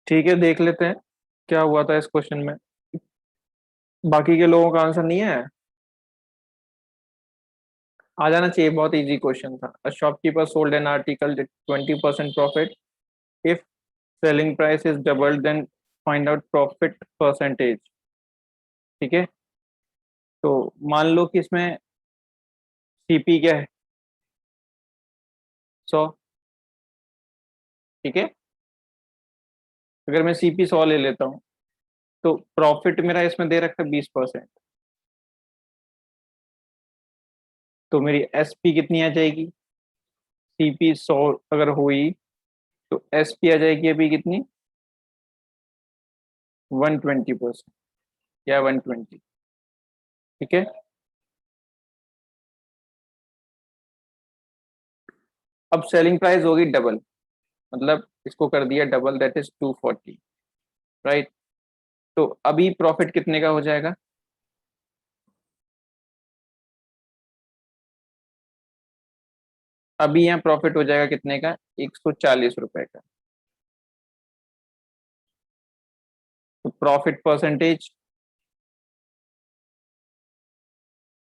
ठीक है, देख लेते हैं क्या हुआ था इस क्वेश्चन में। बाकी के लोगों का आंसर नहीं है। आ जाना चाहिए, बहुत इजी क्वेश्चन था। A shopkeeper sold an article 20% profit. If selling price is double then find out profit percentage. ठीक है, तो मान लो कि इसमें सीपी क्या है, 100। ठीक है, अगर मैं सीपी 100 ले लेता हूँ तो प्रॉफिट मेरा इसमें दे रखा है 20%। तो मेरी एसपी कितनी आ जाएगी? सीपी 100 अगर हुई तो एसपी आ जाएगी अभी कितनी? 120% या 120। ठीक है, अब सेलिंग प्राइस होगी डबल, मतलब इसको कर दिया डबल, दैट इज 240। राइट, तो अभी प्रॉफिट कितने का हो जाएगा? अभी यहाँ प्रॉफिट हो जाएगा कितने का? 140 रुपए का। तो प्रॉफिट परसेंटेज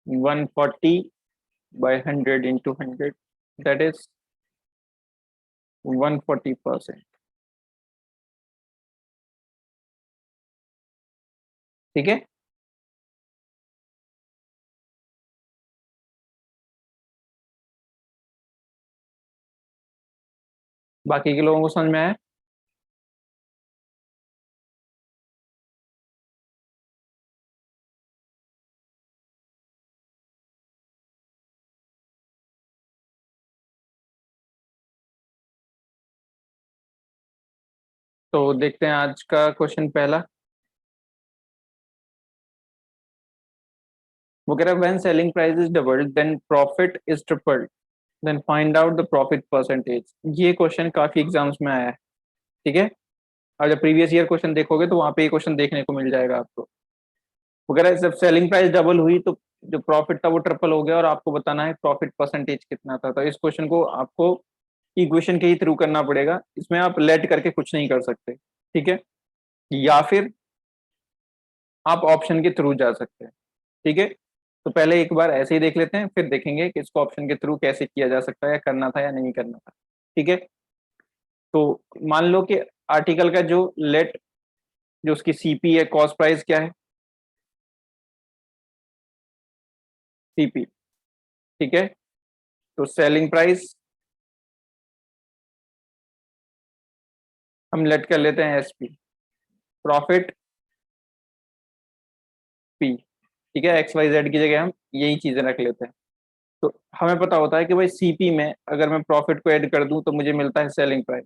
140/100 × 100, दैट इज 140%। ठीक है, बाकी के लोगों को समझ में आया? तो देखते हैं आज का क्वेश्चन पहला। वो कह रहा है when selling price is doubled then profit is tripled, then find out the profit percentage. ये क्वेश्चन काफी एग्जाम्स में आया है। ठीक है, और जब प्रीवियस ईयर क्वेश्चन देखोगे तो वहां पे ये क्वेश्चन देखने को मिल जाएगा आपको। वो कह रहा है जब सेलिंग प्राइस डबल हुई तो जो प्रॉफिट था वो ट्रिपल हो गया, और आपको बताना है प्रॉफिट परसेंटेज कितना था। तो इस क्वेश्चन को आपको इक्वेशन के ही थ्रू करना पड़ेगा, इसमें आप लेट करके कुछ नहीं कर सकते। ठीक है, या फिर आप ऑप्शन के थ्रू जा सकते हैं। ठीक है, तो पहले एक बार ऐसे ही देख लेते हैं, फिर देखेंगे कि इसको ऑप्शन के थ्रू कैसे किया जा सकता है, या करना था या नहीं करना था। ठीक है, तो मान लो कि आर्टिकल का जो लेट, जो उसकी सीपी है, कॉस्ट प्राइस क्या है? सीपी। ठीक है, तो सेलिंग प्राइस हम लेट कर लेते हैं एसपी। Profit P. ठीक है, एक्स वाई जेड की जगह हम यही चीजें रख लेते हैं। तो हमें पता होता है कि भाई सीपी में अगर मैं प्रॉफिट को ऐड कर दूं तो मुझे मिलता है सेलिंग प्राइस।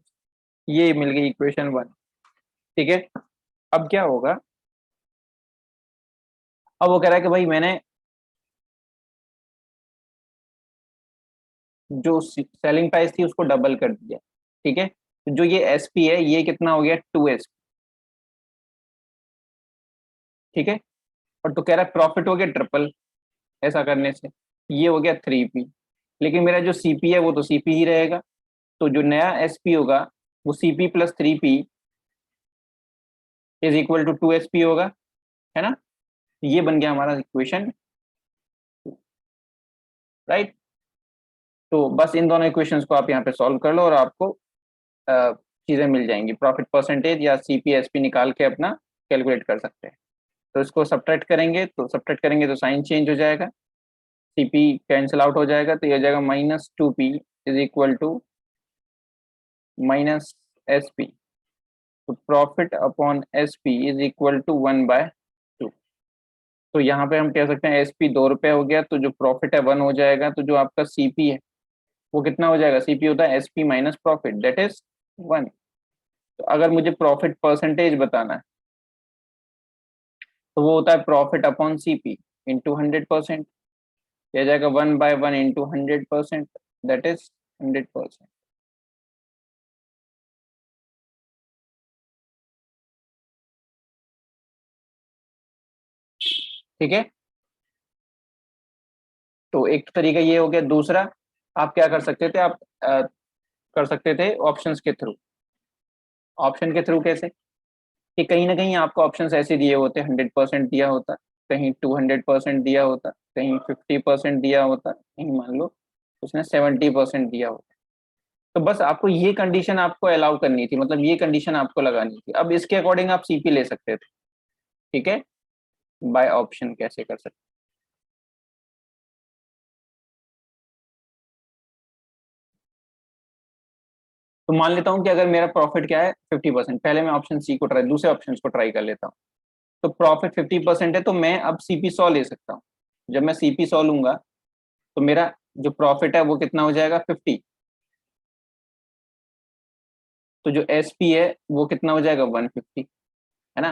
ये मिल गई इक्वेशन 1। ठीक है, अब क्या होगा? अब वो कह रहा है कि भाई मैंने जो सेलिंग प्राइस थी उसको डबल कर दिया। ठीक है, तो जो ये एसपी है ये कितना हो गया? 2 एस। ठीक है, और तो कह रहा है प्रॉफिट हो गया ट्रिपल ऐसा करने से, ये हो गया 3 पी। लेकिन मेरा जो सीपी है वो तो सीपी ही रहेगा, तो जो नया एसपी होगा वो CP plus 3 P is equal to 2 SP होगा, है ना? ये बन गया हमारा इक्वेशन। राइट, तो बस इन दोनों इक्वेशंस को आप यहाँ पे सॉल्व कर लो और आपको चीजें मिल जाएंगी। प्रॉफिट परसेंटेज या सीपी एसपी निकाल के अपना कैलकुलेट कर सकते हैं। तो इसको सब्ट्रैक्ट करेंगे तो साइन चेंज हो जाएगा, सीपी कैंसिल आउट हो जाएगा, तो ये हो जाएगा -2p is equal to -sp। तो profit upon SP is equal to 1/2। तो यहाँ पे हम कह सकते हैं एसपी 2 रुपये हो गया, तो जो प्रॉफिट है 1 हो जाएगा, तो जो आपका सीपी है वो कितना हो जाएगा? सीपी होता है SP minus profit, that is 1। तो अगर मुझे प्रॉफिट परसेंटेज बताना है तो वो होता है प्रॉफिट अपॉन सीपी इंटू 100%। यह जाएगा 1/1 इंटू 100%, दैट इज 100%। ठीक है, तो एक तरीका ये हो गया। दूसरा, आप क्या कर सकते थे? आप कर सकते थे ऑप्शंस के थ्रू। ऑप्शन के थ्रू कैसे? कि कहीं ना कहीं आपको ऑप्शंस ऐसे दिए होते, 100% दिया होता, कहीं 200% दिया होता, कहीं 50% दिया होता, कहीं मान लो उसने 70% दिया होता। तो बस आपको ये कंडीशन आपको अलाउ करनी थी, मतलब ये कंडीशन आपको लगानी थी। अब इसके अकॉर्डिंग आप सीपी ले सकते थे। ठीक है, बाय ऑप्शन कैसे कर सकते। तो मान लेता हूँ कि अगर मेरा प्रॉफिट क्या है 50%, पहले मैं ऑप्शन सी को ट्राई, दूसरे ऑप्शन को ट्राई कर लेता हूँ। तो प्रॉफिट 50% है, तो मैं अब सीपी 100 ले सकता हूँ। जब मैं सीपी 100 लूंगा तो मेरा जो प्रॉफिट है वो कितना हो जाएगा 50। तो जो एसपी है वो कितना हो जाएगा 150, है ना।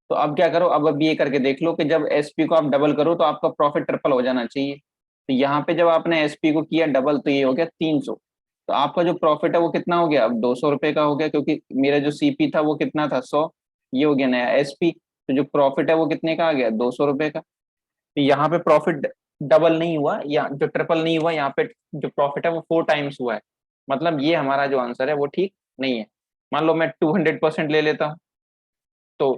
तो अब क्या करो, अब ये करके देख लो कि जब एसपी को आप डबल करो तो आपका प्रॉफिट ट्रिपल हो जाना चाहिए। तो यहाँ पे जब आपने एसपी को किया डबल तो ये हो गया 300। तो आपका जो प्रॉफिट है वो कितना हो गया, अब 200 रुपए का हो गया, क्योंकि मेरा जो सीपी था वो कितना था 100। ये हो गया नया एसपी। तो जो प्रॉफिट है वो कितने का आ गया 200 रुपए का। तो यहाँ पे प्रॉफिट डबल नहीं हुआ या जो ट्रिपल नहीं हुआ, यहाँ पे जो प्रॉफिट है वो 4 टाइम्स हुआ है। मतलब ये हमारा जो आंसर है वो ठीक नहीं है। मान लो मैं 200% ले लेता हूँ, तो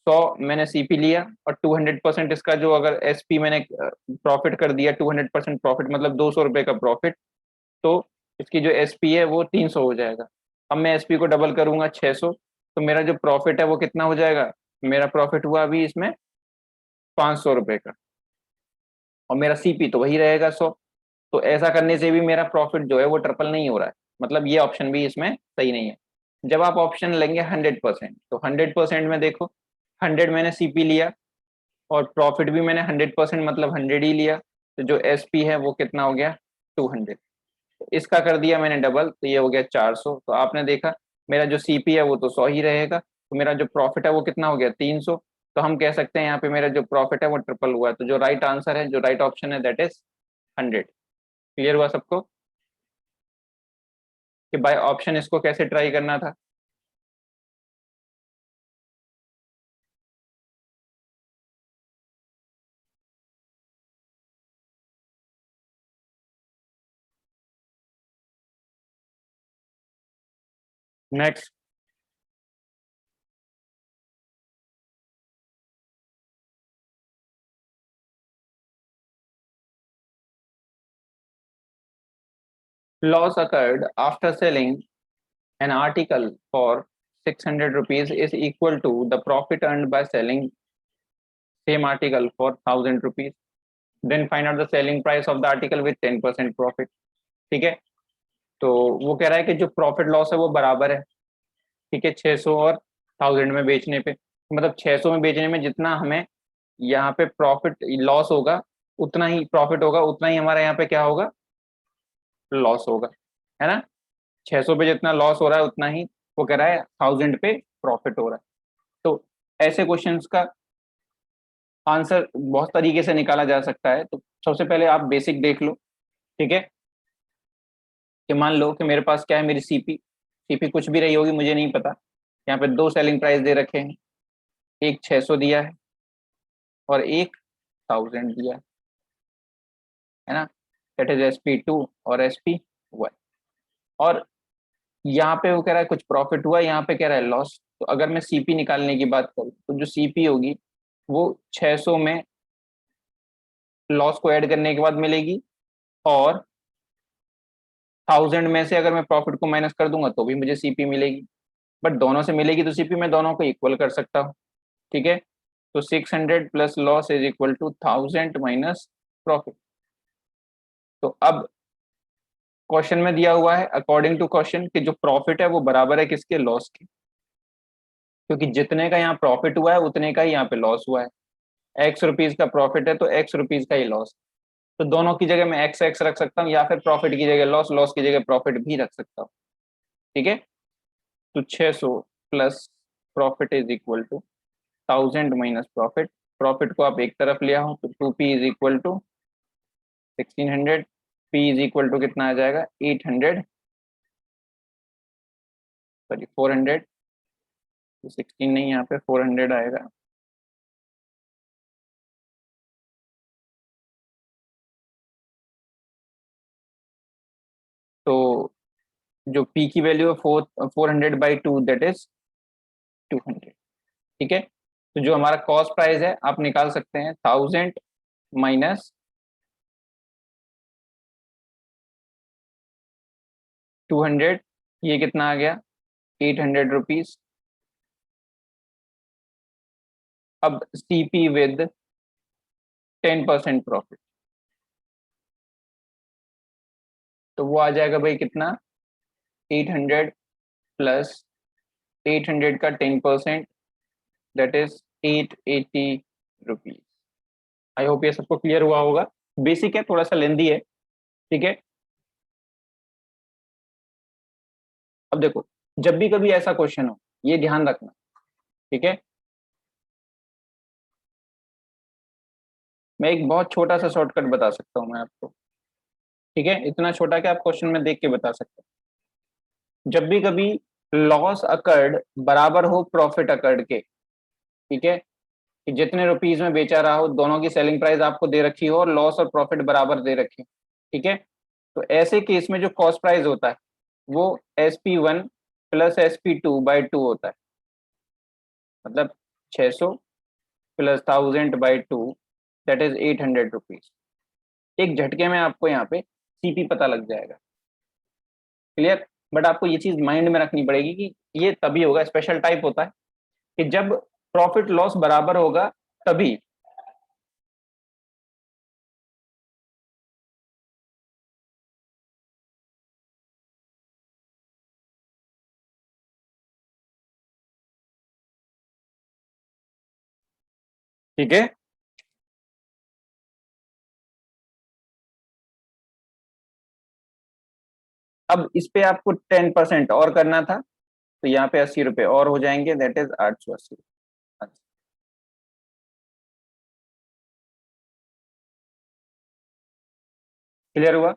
100 मैंने सीपी लिया और 200% इसका जो अगर एसपी मैंने प्रॉफिट कर दिया, 200% प्रॉफिट मतलब 200 रुपए का प्रॉफिट। तो इसकी जो एसपी है वो 300 हो जाएगा। अब मैं एसपी को डबल करूंगा 600, तो मेरा जो प्रॉफिट है वो कितना हो जाएगा, मेरा प्रॉफिट हुआ अभी इसमें 500 रुपए का, और मेरा सीपी तो वही रहेगा 100। तो ऐसा करने से भी मेरा प्रॉफिट जो है वो ट्रिपल नहीं हो रहा है, मतलब ये ऑप्शन भी इसमें सही नहीं है। जब आप ऑप्शन लेंगे 100%, तो 100% में देखो, 100 मैंने सीपी लिया और प्रॉफिट भी मैंने 100% मतलब 100 ही लिया। तो जो एसपी है वो कितना हो गया 200। इसका कर दिया मैंने डबल, तो ये हो गया 400। तो आपने देखा मेरा जो सीपी है वो तो 100 ही रहेगा, तो मेरा जो प्रॉफिट है वो कितना हो गया 300। तो हम कह सकते हैं यहाँ पे मेरा जो प्रॉफिट है वो ट्रिपल हुआ है। तो जो राइट आंसर है, जो राइट ऑप्शन है, दैट इज 100। क्लियर हुआ सबको कि बाय ऑप्शन इसको कैसे ट्राई करना था। Next, loss occurred after selling an article for 600 rupees is equal to the profit earned by selling same article for 1000 rupees. Then find out the selling price of the article with 10% profit. ठीक है, तो वो कह रहा है कि जो profit loss है वो बराबर है। ठीक है, 600 और 1000 में बेचने पे, मतलब 600 में बेचने में जितना हमें यहाँ पे प्रॉफिट लॉस होगा, उतना ही प्रॉफिट होगा, उतना ही हमारा यहाँ पे क्या होगा, लॉस होगा, है ना। 600 पे जितना लॉस हो रहा है उतना ही वो कह रहा है 1000 पे प्रॉफिट हो रहा है। तो ऐसे क्वेश्चंस का आंसर बहुत तरीके से निकाला जा सकता है। तो सबसे पहले आप बेसिक देख लो। ठीक है, कि मान लो कि मेरे पास क्या है, मेरी सीपी, सीपी कुछ भी रही होगी मुझे नहीं पता। यहाँ पे दो सेलिंग प्राइस दे रखे हैं, एक 600 दिया है और एक 1000 दिया है ना। दैट इज SP2 और SP1। और यहाँ पे वो कह रहा है कुछ प्रॉफिट हुआ, यहाँ पे कह रहा है लॉस। तो अगर मैं सीपी निकालने की बात करूँ तो जो सीपी होगी वो 600 में लॉस को ऐड करने के बाद मिलेगी, और 1000 में से अगर मैं प्रॉफिट को माइनस कर दूंगा तो भी मुझे सीपी मिलेगी। बट दोनों से मिलेगी तो सीपी मैं दोनों को इक्वल कर सकता हूँ। ठीक है, तो 600 plus loss is equal to 1000 minus profit. तो अब क्वेश्चन में दिया हुआ है अकॉर्डिंग टू क्वेश्चन कि जो प्रॉफिट है वो बराबर है किसके, लॉस के। क्योंकि जितने का यहाँ प्रॉफिट हुआ है उतने का ही यहाँ पे लॉस हुआ है। X रुपीज का प्रॉफिट है तो X रुपीज का ही लॉस। तो दोनों की जगह मैं एक्स एक्स रख सकता हूँ, या फिर प्रॉफिट की जगह लॉस, लॉस की जगह प्रॉफिट भी रख सकता हूँ। ठीक है, तो 600 plus profit is equal to 1000 minus profit. Profit को आप एक तरफ ले आओ तो 2P is equal to 1600। P is equal to कितना आ जाएगा 800, सॉरी 400। 16 नहीं, यहाँ पे 400 आएगा। तो जो P की वैल्यू है 400/2, दैट इज 200। ठीक है, तो जो हमारा कॉस्ट प्राइस है आप निकाल सकते हैं 1000 माइनस 200, ये कितना आ गया 800 रुपीज। अब सीपी विद 10% प्रॉफिट, तो वो आ जाएगा भाई कितना 800 प्लस 800 का 10%, that is 880 rupees. I hope ये सबको क्लियर हुआ होगा, बेसिक है, थोड़ा सा लेंदी है। ठीक है, अब देखो जब भी कभी ऐसा क्वेश्चन हो ये ध्यान रखना। ठीक है, मैं एक बहुत छोटा सा शॉर्टकट बता सकता हूँ मैं आपको। ठीक है, इतना छोटा कि आप क्वेश्चन में देख के बता सकते हो। जब भी कभी लॉस अकर्ड बराबर हो प्रॉफिट अकर्ड के, ठीक है, कि जितने रुपीज में बेचा रहा हो दोनों की सेलिंग प्राइस आपको दे रखी हो और लॉस और प्रॉफिट बराबर दे रखे, ठीक है, तो ऐसे केस में जो कॉस्ट प्राइस होता है वो SP1 प्लस SP2/2 होता है, मतलब 600 प्लस 1000/2, दैट इज 800 रुपीज। एक झटके में आपको यहाँ पे सीपी पता लग जाएगा। क्लियर, बट आपको ये चीज माइंड में रखनी पड़ेगी कि ये तभी होगा, स्पेशल टाइप होता है कि जब प्रॉफिट लॉस बराबर होगा तभी। ठीक है, अब इस पे आपको 10% और करना था, तो यहाँ पे 80 रुपए और हो जाएंगे, दैट इज 880। क्लियर हुआ?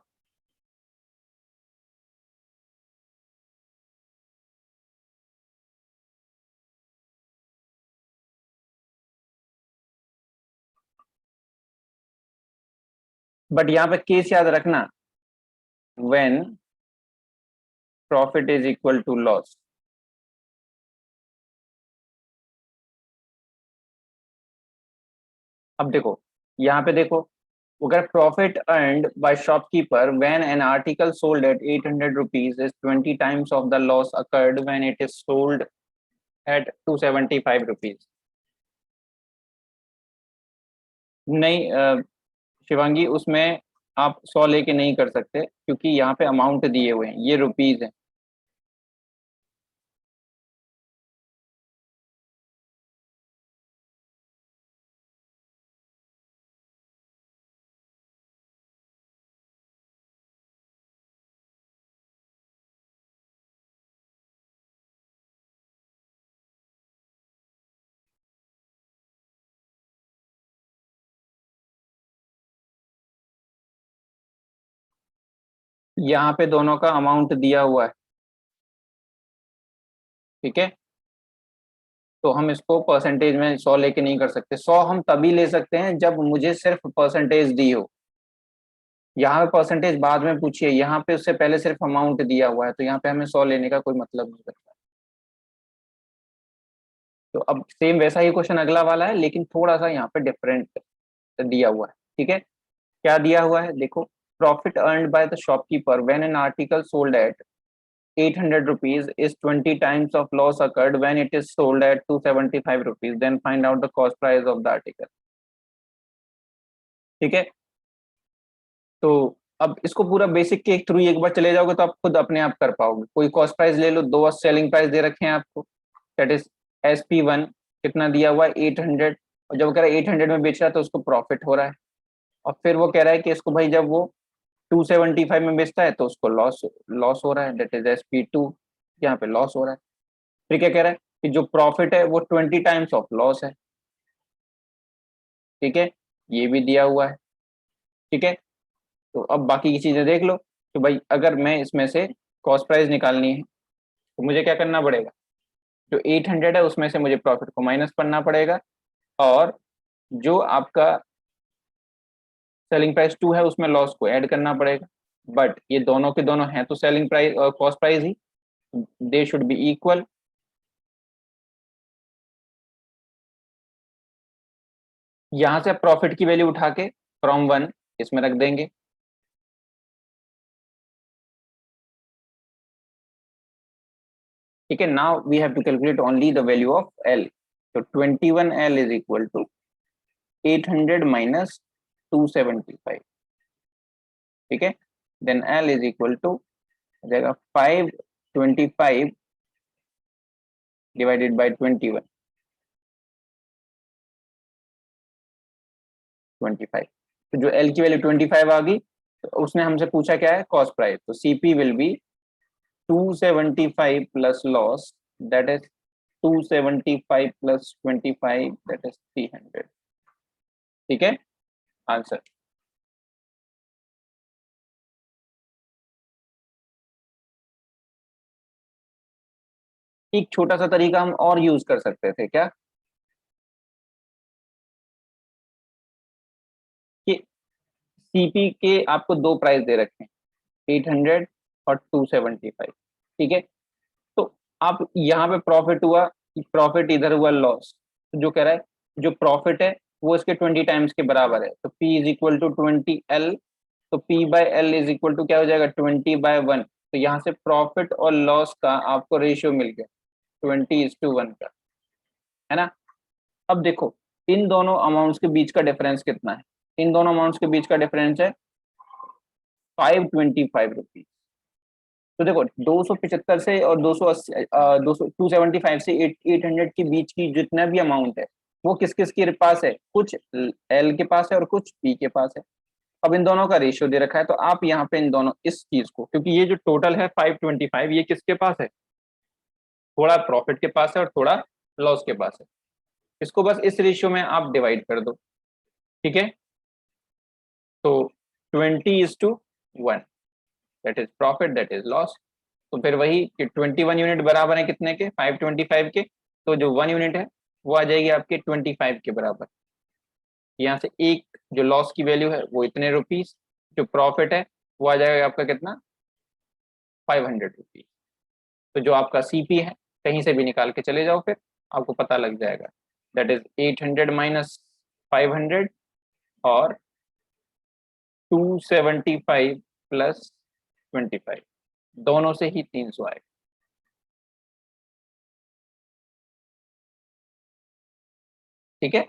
बट यहाँ पे केस याद रखना, when profit is equal to loss. अब देखो यहाँ पे देखो, अगर profit earned by shopkeeper when an article sold at 800 rupees is 20 times of the loss occurred when it is sold at 275 rupees. नहीं शिवांगी, उसमें आप 100 लेके नहीं कर सकते क्योंकि यहाँ पे अमाउंट दिए हुए हैं, ये रुपीज है। यहाँ पे दोनों का अमाउंट दिया हुआ है। ठीक है, तो हम इसको परसेंटेज में 100 लेके नहीं कर सकते। 100 हम तभी ले सकते हैं जब मुझे सिर्फ परसेंटेज दी हो। यहाँ पे परसेंटेज बाद में पूछिए, यहाँ पे उससे पहले सिर्फ अमाउंट दिया हुआ है, तो यहाँ पे हमें 100 लेने का कोई मतलब नहीं करता। तो अब सेम वैसा ही क्वेश्चन अगला वाला है, लेकिन थोड़ा सा यहाँ पे डिफरेंट दिया हुआ है। ठीक है, क्या दिया हुआ है देखो, profit earned by the shopkeeper when an article sold at 800 rupees is 20 times of loss occurred when it is sold at 275 rupees, then find out the cost price of the article। ठीक है, तो अब इसको पूरा basic के through एक बार चले जाओगे तो आप खुद अपने आप कर पाओगे। कोई कॉस्ट प्राइस ले लो, दो सेलिंग प्राइस दे रखे हैं आपको, दैट इज SP1 कितना दिया हुआ है 800, और जब कह रहा है 800 में बेच रहा है तो उसको प्रॉफिट हो रहा है। और फिर वो कह रहा है कि इसको भाई जब वो 275 में बेचता है तो उसको लॉस लॉस हो रहा है, दैट इज SP2, यहाँ पे लॉस हो रहा है। फिर क्या कह रहा है कि जो प्रॉफिट है वो 20 टाइम्स ऑफ लॉस है। ठीक है, ये भी दिया हुआ है। ठीक है, तो अब बाकी की चीजें देख लो। तो भाई अगर मैं इसमें से कॉस्ट प्राइस निकालनी है तो मुझे क्या करना पड़ेगा, जो 800 है उसमें से मुझे प्रॉफिट को माइनस करना पड़ेगा, और जो आपका सेलिंग प्राइस 2 है उसमें लॉस को ऐड करना पड़ेगा। बट ये दोनों के दोनों हैं तो सेलिंग प्राइस और cost price he, they should be equal. यहां से प्रॉफिट की वैल्यू उठा के फ्रॉम 1 इसमें रख देंगे। ठीक है, now we have to calculate only the value of L. तो 21L is equal to 800 minus 275। ठीक है, then L is equal to हो जाएगा 525 डिवाइडेड बाई 21, 25। तो जो एल की वैल्यू 25 आ गई, तो उसने हमसे पूछा क्या है, कॉस्ट प्राइस। तो CP will be 275 plus loss, that is 275 plus 25, that is 300। ठीक है, आंसर। एक छोटा सा तरीका हम और यूज कर सकते थे क्या, कि सीपी के आपको दो प्राइस दे रखे हैं, 800 और 275। ठीक है, तो आप यहाँ पे प्रॉफिट हुआ, प्रॉफिट इधर हुआ लॉस। तो जो कह रहा है, जो प्रॉफिट है वो इसके 20 टाइम्स के बराबर है, तो P is equal to 20L। तो P by L is equal to क्या हो जाएगा, 20/1। तो यहाँ से प्रॉफिट और लॉस का आपको रेशियो मिल गया 20:1 का, है ना। अब देखो, इन दोनों अमाउंट्स के बीच का डिफरेंस कितना है, इन दोनों अमाउंट्स के बीच का डिफरेंस है 525 रुपीज। तो देखो 275 से और 280, 275 से 800 के बीच की जितना भी अमाउंट है, वो किस किस के पास है, कुछ एल के पास है और कुछ पी के पास है। अब इन दोनों का रेशियो दे रखा है, तो आप यहाँ पे इन दोनों इस चीज को, क्योंकि ये जो टोटल है 525, ये किसके पास है, थोड़ा प्रॉफिट के पास है और थोड़ा लॉस के पास है। इसको बस इस रेशियो में आप डिवाइड कर दो। ठीक है, तो 20:1, that is profit, that is loss. तो फिर वही कि 21 यूनिट बराबर है कितने के, 525 के। तो जो 1 यूनिट है वो आ जाएगी आपके 25 के बराबर। यहाँ से एक जो लॉस की वैल्यू है वो इतने रुपीस, जो प्रॉफिट है वो आ जाएगा आपका कितना, 500 रुपीज। तो जो आपका सीपी है, कहीं से भी निकाल के चले जाओ, फिर आपको पता लग जाएगा, दैट इज 800 माइनस 500 और 275 प्लस 25, दोनों से ही 300 आएगा। ठीक है,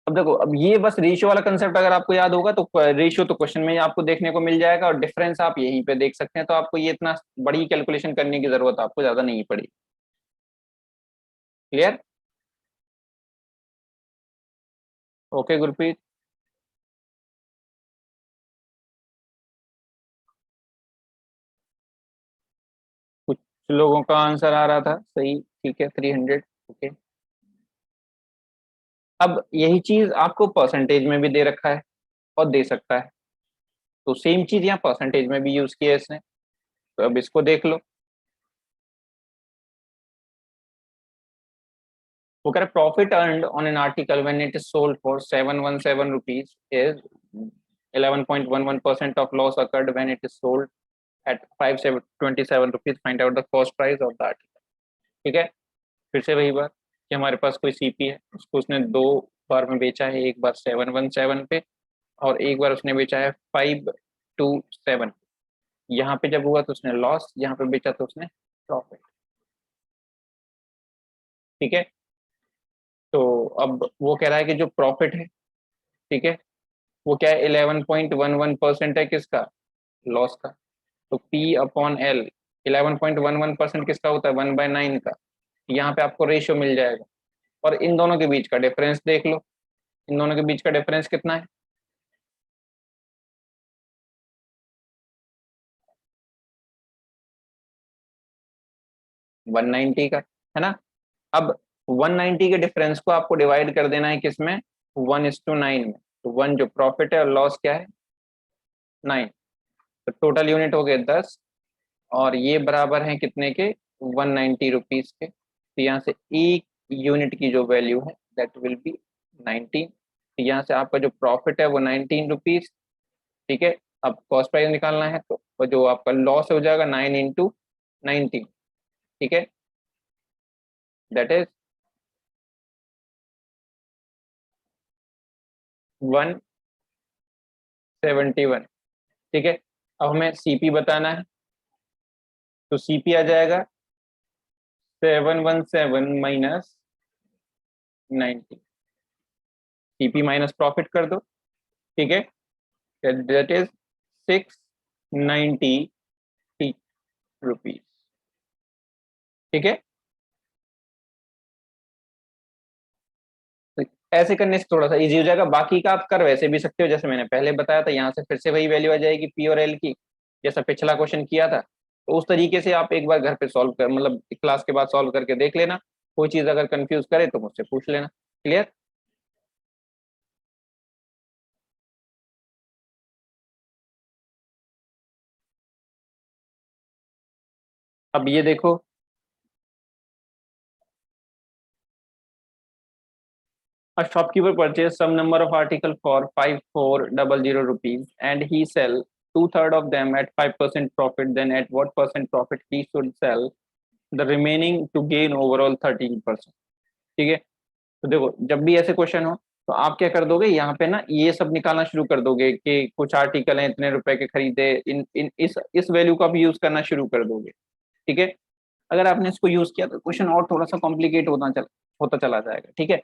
अब देखो, अब ये बस रेशियो वाला कंसेप्ट अगर आपको याद होगा, तो रेशियो तो क्वेश्चन में ही आपको देखने को मिल जाएगा, और डिफरेंस आप यहीं पे देख सकते हैं। तो आपको ये इतना बड़ी कैलकुलेशन करने की जरूरत आपको ज्यादा नहीं पड़ी। क्लियर। ओके गुरप्रीत। कुछ लोगों का आंसर आ रहा था सही, ठीक है, 300। ओके, अब यही चीज आपको परसेंटेज में भी दे रखा है और दे सकता है, तो सेम चीज यहाँ परसेंटेज में भी यूज किया है इसने। तो अब इसको देख लो, वो कह रहा है profit earned on an article when it is sold for 717 rupees is 11.11% of loss occurred when it is sold eight 527 rupees, find out the cost price of the article. ठीक है, फिर से वही बात कि हमारे पास कोई सीपी है, उसको उसने दो बार में बेचा है, एक बार 717 पे और एक बार उसने बेचा है 527। यहाँ पे जब हुआ तो उसने लॉस, यहाँ पे बेचा तो उसने प्रॉफिट। ठीक है, तो अब वो कह रहा है कि जो प्रॉफिट है, ठीक है, वो क्या है, 11.11% है किसका, लॉस का। तो P अपॉन एल, 11.11% किसका होता है, 1/9 का। यहाँ पे आपको रेशियो मिल जाएगा, और इन दोनों के बीच का डिफरेंस देख लो, इन दोनों के बीच का डिफरेंस कितना है, 190 का, है ना। अब 190 के डिफरेंस को आपको डिवाइड कर देना है किसमें, 1:9 में। तो 1 जो प्रॉफिट है और लॉस क्या है, 9। तो टोटल यूनिट हो गए 10, और ये बराबर है कितने के, 190 रुपीज के। तो यहाँ से एक यूनिट की जो वैल्यू है दैट विल बी 19। तो यहाँ से आपका जो प्रॉफिट है वो 19 रुपीज। ठीक है, अब कॉस्ट प्राइस निकालना है, तो जो आपका लॉस हो जाएगा 9 × 19। ठीक है, दैट इज 171। ठीक है, अब हमें सीपी बताना है, तो सीपी आ जाएगा 717 माइनस 90। सीपी माइनस प्रॉफिट कर दो। ठीक है, दैट इज 690 रुपीज। ठीक है, तो ऐसे करने से थोड़ा सा इजी हो जाएगा। बाकी का आप कर वैसे भी सकते हो, जैसे मैंने पहले बताया था, यहाँ से फिर से वही वैल्यू आ जाएगी पी और एल की, जैसा पिछला क्वेश्चन किया था। तो उस तरीके से आप एक बार घर पे सॉल्व कर, मतलब क्लास के बाद सॉल्व करके देख लेना। कोई चीज अगर कंफ्यूज करे तो मुझसे पूछ लेना। क्लियर? अब ये देखो, a shopkeeper purchased some number of articles for 5400 rupees and he sell two-third of them at 5% profit. Then at what percent profit he should sell the remaining to gain overall 13%? ठीक है, तो देखो जब भी ऐसे क्वेश्चन हो तो आप क्या कर दोगे, यहाँ पे ना ये सब निकालना शुरू कर दोगे कि कुछ आर्टिकल हैं इतने रुपए के खरीदे, इन इन इस वैल्यू का भी यूज करना शुरू कर दोगे। ठीक है, अगर आपने इसको यूज किया तो क्वेश्चन और थोड़ा सा कॉम्प्लिकेट होता चला जाएगा। ठीक है,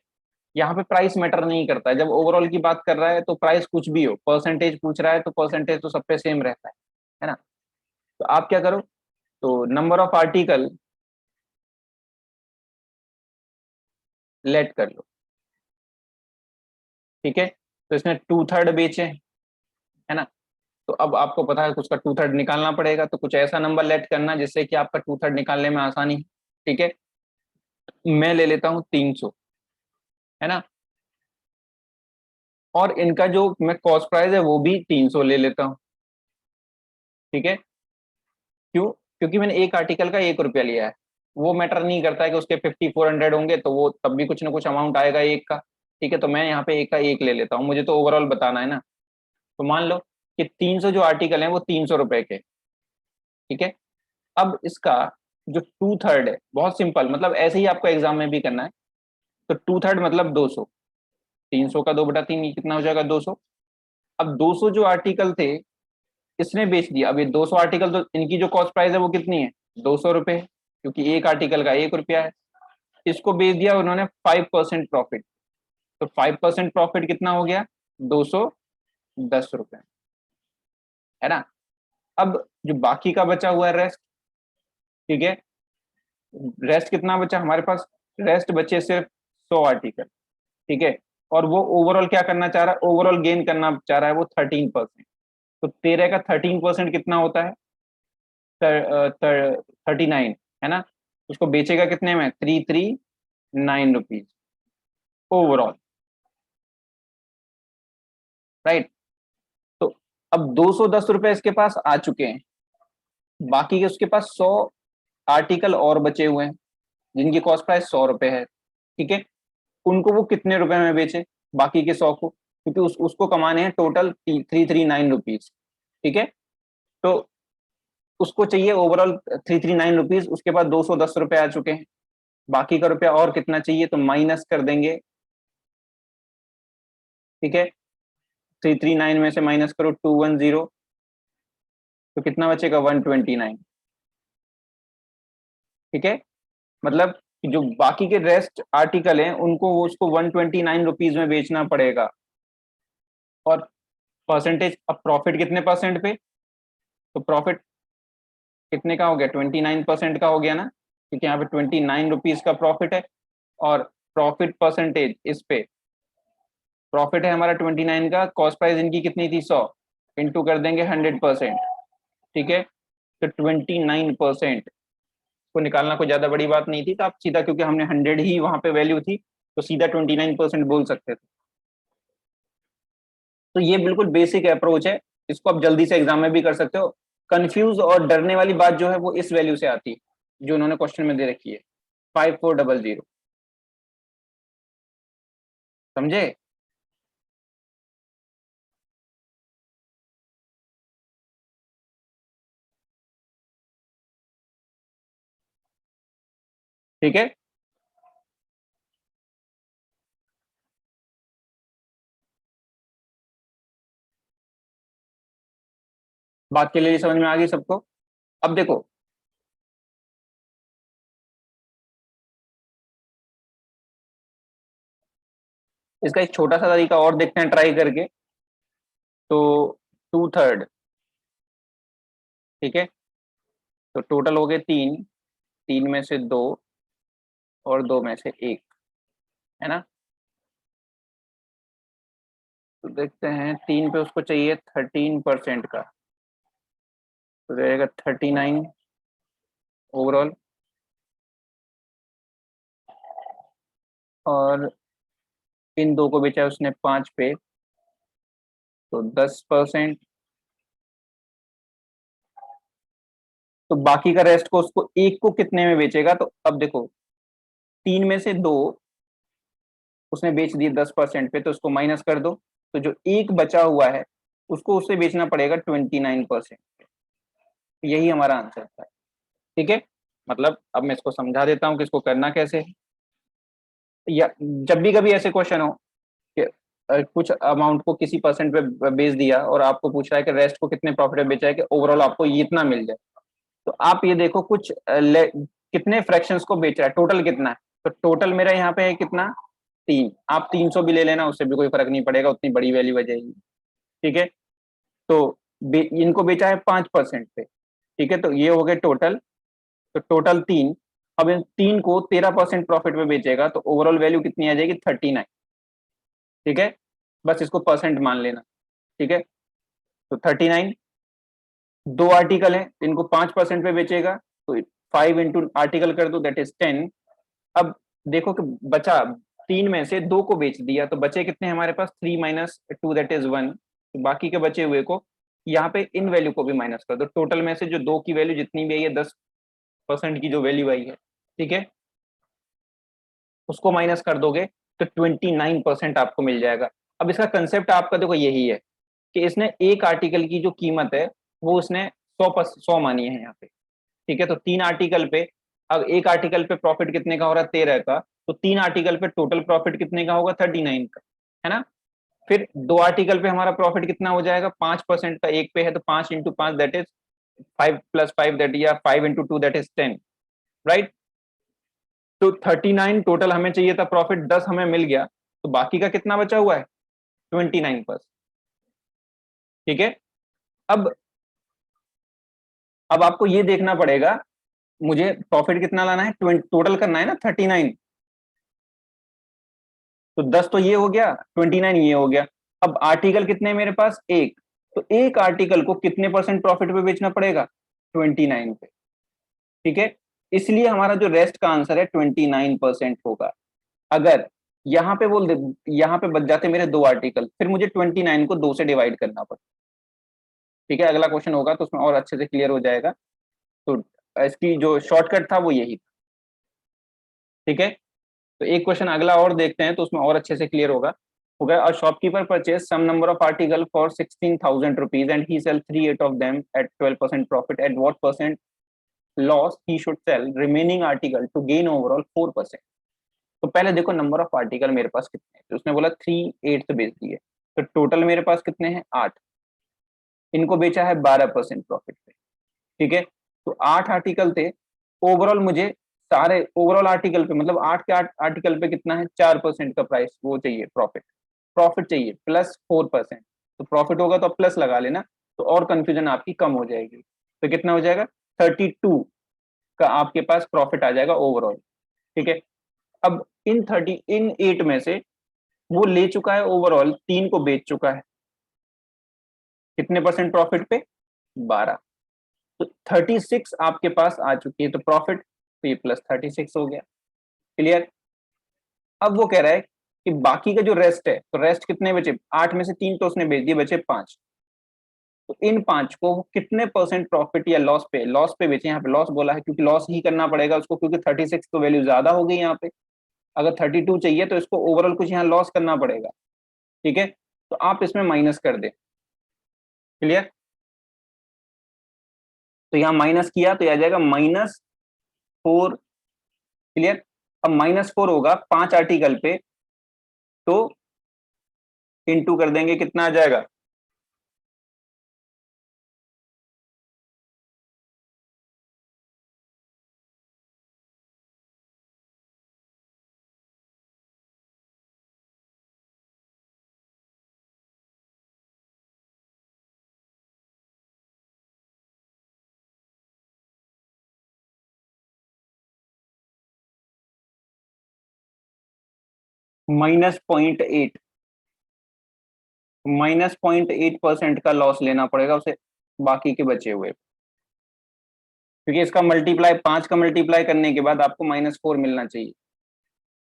यहाँ पे प्राइस मैटर नहीं करता है, जब ओवरऑल की बात कर रहा है तो प्राइस कुछ भी हो, परसेंटेज पूछ रहा है तो परसेंटेज तो सब पे सेम रहता है ना। तो आप क्या करो, तो नंबर ऑफ आर्टिकल लेट कर लो। ठीक है, तो इसने टू थर्ड बेचे, है ना। तो अब आपको पता है कुछ का टू थर्ड निकालना पड़ेगा, तो कुछ ऐसा नंबर लेट करना जिससे कि आपका टू थर्ड निकालने में आसानी। ठीक है, मैं ले लेता हूँ 300, है ना। और इनका जो मैं कॉस्ट प्राइस है वो भी 300 ले लेता हूँ। ठीक है, क्यों? क्योंकि मैंने एक आर्टिकल का 1 रुपया लिया है। वो मैटर नहीं करता है कि उसके 5400 होंगे तो वो तब भी कुछ ना कुछ अमाउंट आएगा एक का। ठीक है, तो मैं यहाँ पे एक का एक ले लेता हूँ, मुझे तो ओवरऑल बताना है ना। तो मान लो कि 300 जो आर्टिकल हैं वो 300 रुपए के। ठीक है, अब इसका जो टू थर्ड है, बहुत सिंपल, मतलब ऐसे ही आपको एग्जाम में भी करना है। तो टू थर्ड मतलब 200, 300 का 2/3 कितना हो जाएगा, 200। अब 200 जो आर्टिकल थे इसने बेच दिया। अब ये 200 आर्टिकल, तो इनकी जो कॉस्ट प्राइस है वो कितनी है, 200 रुपए, क्योंकि एक आर्टिकल का 1 रुपया है। इसको बेच दिया उन्होंने 5% प्रॉफिट। तो 5% प्रॉफिट कितना हो गया, 210 रुपए, है ना। अब जो बाकी का बचा हुआ है रेस्ट, ठीक है, रेस्ट कितना बचा हमारे पास, रेस्ट बचे सिर्फ 100 आर्टिकल। ठीक है, और वो ओवरऑल क्या करना चाह रहा है, ओवरऑल गेन करना चाह रहा है वो 13%। तो 13 का 13% कितना होता है, 39, है ना। उसको बेचेगा कितने में, 339 रुपीज ओवरऑल, राइट। तो अब 210 रुपए इसके पास आ चुके हैं, बाकी के उसके पास 100 आर्टिकल और बचे हुए हैं जिनकी कॉस्ट प्राइस 100 रुपए है। ठीक है, उनको वो कितने रुपए में बेचे, बाकी के 100 को, क्योंकि उसको कमाने हैं टोटल 339 रुपीज। ठीक है, तो उसको चाहिए ओवरऑल 339 रुपीज, उसके बाद 210 रुपए आ चुके हैं। बाकी का रुपया और कितना चाहिए, तो माइनस कर देंगे। ठीक है, 339 में से माइनस करो 210, तो कितना बचेगा, 129। ठीक है, मतलब कि जो बाकी के रेस्ट आर्टिकल हैं उनको वो उसको 129 रुपीज में बेचना पड़ेगा। और परसेंटेज, अब प्रॉफिट कितने परसेंट पे, तो प्रॉफिट कितने का हो गया, 29% का हो गया ना, क्योंकि यहाँ पे 29 रुपीज का प्रॉफिट है। और प्रॉफिट परसेंटेज इस पे, प्रॉफिट है हमारा 29 का, कॉस्ट प्राइस इनकी कितनी थी, 100, इंटू कर देंगे 100%। ठीक है, तो 29% को निकालना कोई ज्यादा बड़ी बात नहीं थी, तो आप सीधा, क्योंकि हमने 100 ही वहां पे वैल्यू थी, तो सीधा 29% बोल सकते थे। तो ये बिल्कुल बेसिक अप्रोच है, इसको आप जल्दी से एग्जाम में भी कर सकते हो। कंफ्यूज और डरने वाली बात जो है वो इस वैल्यू से आती है जो उन्होंने क्वेश्चन में दे रखी है, 5400। समझे? ठीक है, बात के लिए समझ में आ गई सबको? अब देखो, इसका एक छोटा सा तरीका और देखते हैं ट्राई करके। तो 2/3, ठीक है, तो टोटल हो गए 3, 3 में से 2 और 2 में से 1, है ना। तो देखते हैं 3 पे उसको चाहिए 13% का, तो रहेगा 39 ओवरऑल। और इन दो को बेचा उसने 5 पे, तो 10%। तो बाकी का रेस्ट को उसको एक को कितने में बेचेगा? तो अब देखो, 3 में से 2 उसने बेच दिए 10% पे, तो उसको माइनस कर दो, तो जो एक बचा हुआ है उसको उससे बेचना पड़ेगा 29%। यही हमारा आंसर था, ठीक है। मतलब अब मैं इसको समझा देता हूँ कि इसको करना कैसे है। या जब भी कभी ऐसे क्वेश्चन हो कि कुछ अमाउंट को किसी परसेंट पे बेच दिया और आपको पूछ रहा है कि रेस्ट को कितने प्रॉफिट में बेचा है कि ओवरऑल आपको ये इतना मिल जाए, तो आप ये देखो कुछ कितने फ्रैक्शंस को बेच रहा है, टोटल कितना है। तो टोटल मेरा यहाँ पे है कितना, 3। आप 300 भी ले लेना, उससे भी कोई फर्क नहीं पड़ेगा, उतनी बड़ी वैल्यू आ जाएगी, ठीक है। तो इनको बेचा है 5% पे, ठीक है, तो ये हो गए टोटल। तो टोटल 3, अब इन 3 को 13% प्रॉफिट में बेचेगा, तो ओवरऑल वैल्यू कितनी आ जाएगी, 39, ठीक है। बस इसको परसेंट मान लेना, ठीक है। तो 39, दो आर्टिकल है, इनको 5% पे बेचेगा, तो 5 इंटू आर्टिकल कर दो, दैट इज 10। अब देखो कि बचा, 3 में से 2 को बेच दिया, तो बचे कितने हमारे पास, 3 माइनस 2 दैट इज 1। तो बाकी के बचे हुए को यहाँ पे इन वैल्यू को भी माइनस कर दो, टोटल में से जो 2 की वैल्यू जितनी भी आई है, 10% की जो वैल्यू आई है, ठीक है, उसको माइनस कर दोगे तो 29% आपको मिल जाएगा। अब इसका कंसेप्ट आपका देखो यही है कि इसने एक आर्टिकल की जो कीमत है वो उसने 100 मानी है यहाँ पे, ठीक है। तो 3 आर्टिकल पे, अब एक आर्टिकल पे प्रॉफिट कितने का हो रहा है, 13 का, तो 3 आर्टिकल पे टोटल प्रॉफिट कितने का होगा, 39 का, है ना। फिर 2 आर्टिकल पे हमारा प्रॉफिट कितना हो जाएगा, 5% का एक पे है, तो 5 into 5 that is 5 plus 5 that, या 5 इंटू 2 दैट इज 10, राइट। तो 39 टोटल हमें चाहिए था प्रॉफिट, 10 हमें मिल गया, तो बाकी का कितना बचा हुआ है, 29%, ठीक है। अब अब आपको ये देखना पड़ेगा, मुझे प्रॉफिट कितना लाना है, टोटल करना है ना 39, तो 10 तो ये हो गया, 29 ये हो गया। अब आर्टिकल कितने हैं मेरे पास, एक, तो एक आर्टिकल को कितने परसेंट प्रॉफिट पे बेचना पड़ेगा, 29 पे, ठीक है। इसलिए हमारा जो रेस्ट का आंसर है 29% होगा। अगर यहाँ पे बोल दे, यहाँ पे बच जाते मेरे 2 आर्टिकल, फिर मुझे 29 को 2 से डिवाइड करना पड़ता, ठीक है। अगला क्वेश्चन होगा तो उसमें और अच्छे से क्लियर हो जाएगा। तो इसकी जो शॉर्टकट था वो यही था, ठीक है। तो एक क्वेश्चन अगला और देखते हैं, तो उसमें और अच्छे से क्लियर होगा। हो गया, a shopkeeper purchase some number of article for 16,000 rupees and he sell 3/8 of them at 12% profit, at what percent loss he should sell remaining article to gain overall 4%। तो पहले देखो नंबर ऑफ आर्टिकल मेरे पास कितने हैं, तो उसने बोला 3/8 बेच दिए, तो टोटल मेरे पास कितने हैं, 8। इनको बेचा है 12% प्रॉफिट पे, ठीक है। तो 8 आर्टिकल थे, ओवरऑल मुझे सारे ओवरऑल आर्टिकल पे, मतलब 8 के 8 आर्टिकल पे कितना है, 4% का प्राइस वो चाहिए, प्रॉफिट, प्रॉफिट चाहिए प्लस 4%। तो प्रॉफिट होगा तो प्लस लगा लेना, तो और कंफ्यूजन आपकी कम हो जाएगी। तो कितना हो जाएगा, 32 का आपके पास प्रॉफिट आ जाएगा ओवरऑल, ठीक है। अब इन 8 में से वो ले चुका है ओवरऑल, 3 को बेच चुका है, कितने परसेंट प्रॉफिट पे, 12। तो 36 आपके पास आ चुकी है, तो प्रॉफिट तो ये प्लस 36 हो गया, क्लियर। अब वो कह रहा है कि बाकी का जो रेस्ट है, तो रेस्ट कितने बचे, 8 में से 3 तो उसने बेच दिए, बचे 5। तो इन 5 को वो कितने परसेंट प्रॉफिट या लॉस पे बेचे, यहाँ पे लॉस बोला है क्योंकि लॉस ही करना पड़ेगा उसको, क्योंकि 36 तो वैल्यू ज्यादा हो गई यहाँ पे। अगर 32 चाहिए तो इसको ओवरऑल कुछ यहाँ लॉस करना पड़ेगा, ठीक है। तो आप इसमें माइनस कर दे, क्लियर। तो यहाँ माइनस किया तो आ जाएगा -4, क्लियर। अब -4 होगा 5 आर्टिकल पे, तो इंटू कर देंगे, कितना आ जाएगा, -0.8, -0.8% का लॉस लेना पड़ेगा उसे बाकी के बचे हुए, क्योंकि इसका मल्टीप्लाई 5 का मल्टीप्लाई करने के बाद आपको -4 मिलना चाहिए।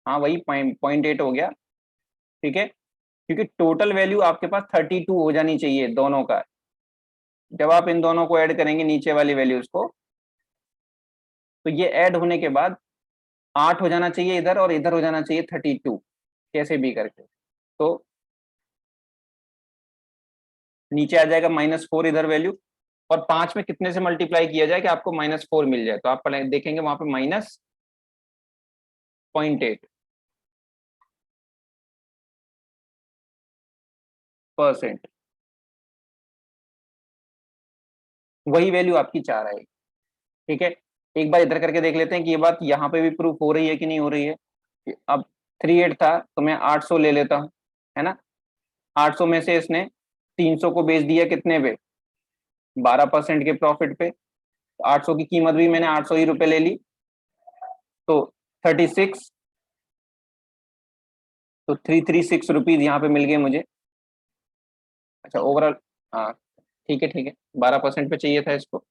हाँ वही 0.8 हो गया, ठीक है, क्योंकि टोटल वैल्यू आपके पास 32 हो जानी चाहिए दोनों का। जब आप इन दोनों को ऐड करेंगे नीचे वाली वैल्यूज को, तो ये ऐड होने के बाद 8 हो जाना चाहिए इधर, और इधर हो जाना चाहिए 32, कैसे भी करके। तो नीचे आ जाएगा -4 इधर वैल्यू, और 5 में कितने से मल्टीप्लाई किया जाए कि आपको -4 मिल जाए, तो आप देखेंगे वहां पे -0.8%। वही वैल्यू आपकी 4 आएगी, ठीक है। एक बार इधर करके देख लेते हैं कि ये बात यहाँ पे भी प्रूफ हो रही है कि नहीं हो रही है। अब 38 था तो मैं 800 ले लेता हूँ, है ना। 800 में से इसने 300 को बेच दिया कितने पे, 12% के प्रॉफिट पे। 800 की कीमत भी मैंने 800 ही रुपए ले ली, तो 36, तो 336 रुपीज यहाँ पे मिल गए मुझे। अच्छा ओवरऑल, हाँ ठीक है ठीक है, 12% पे चाहिए था इसको।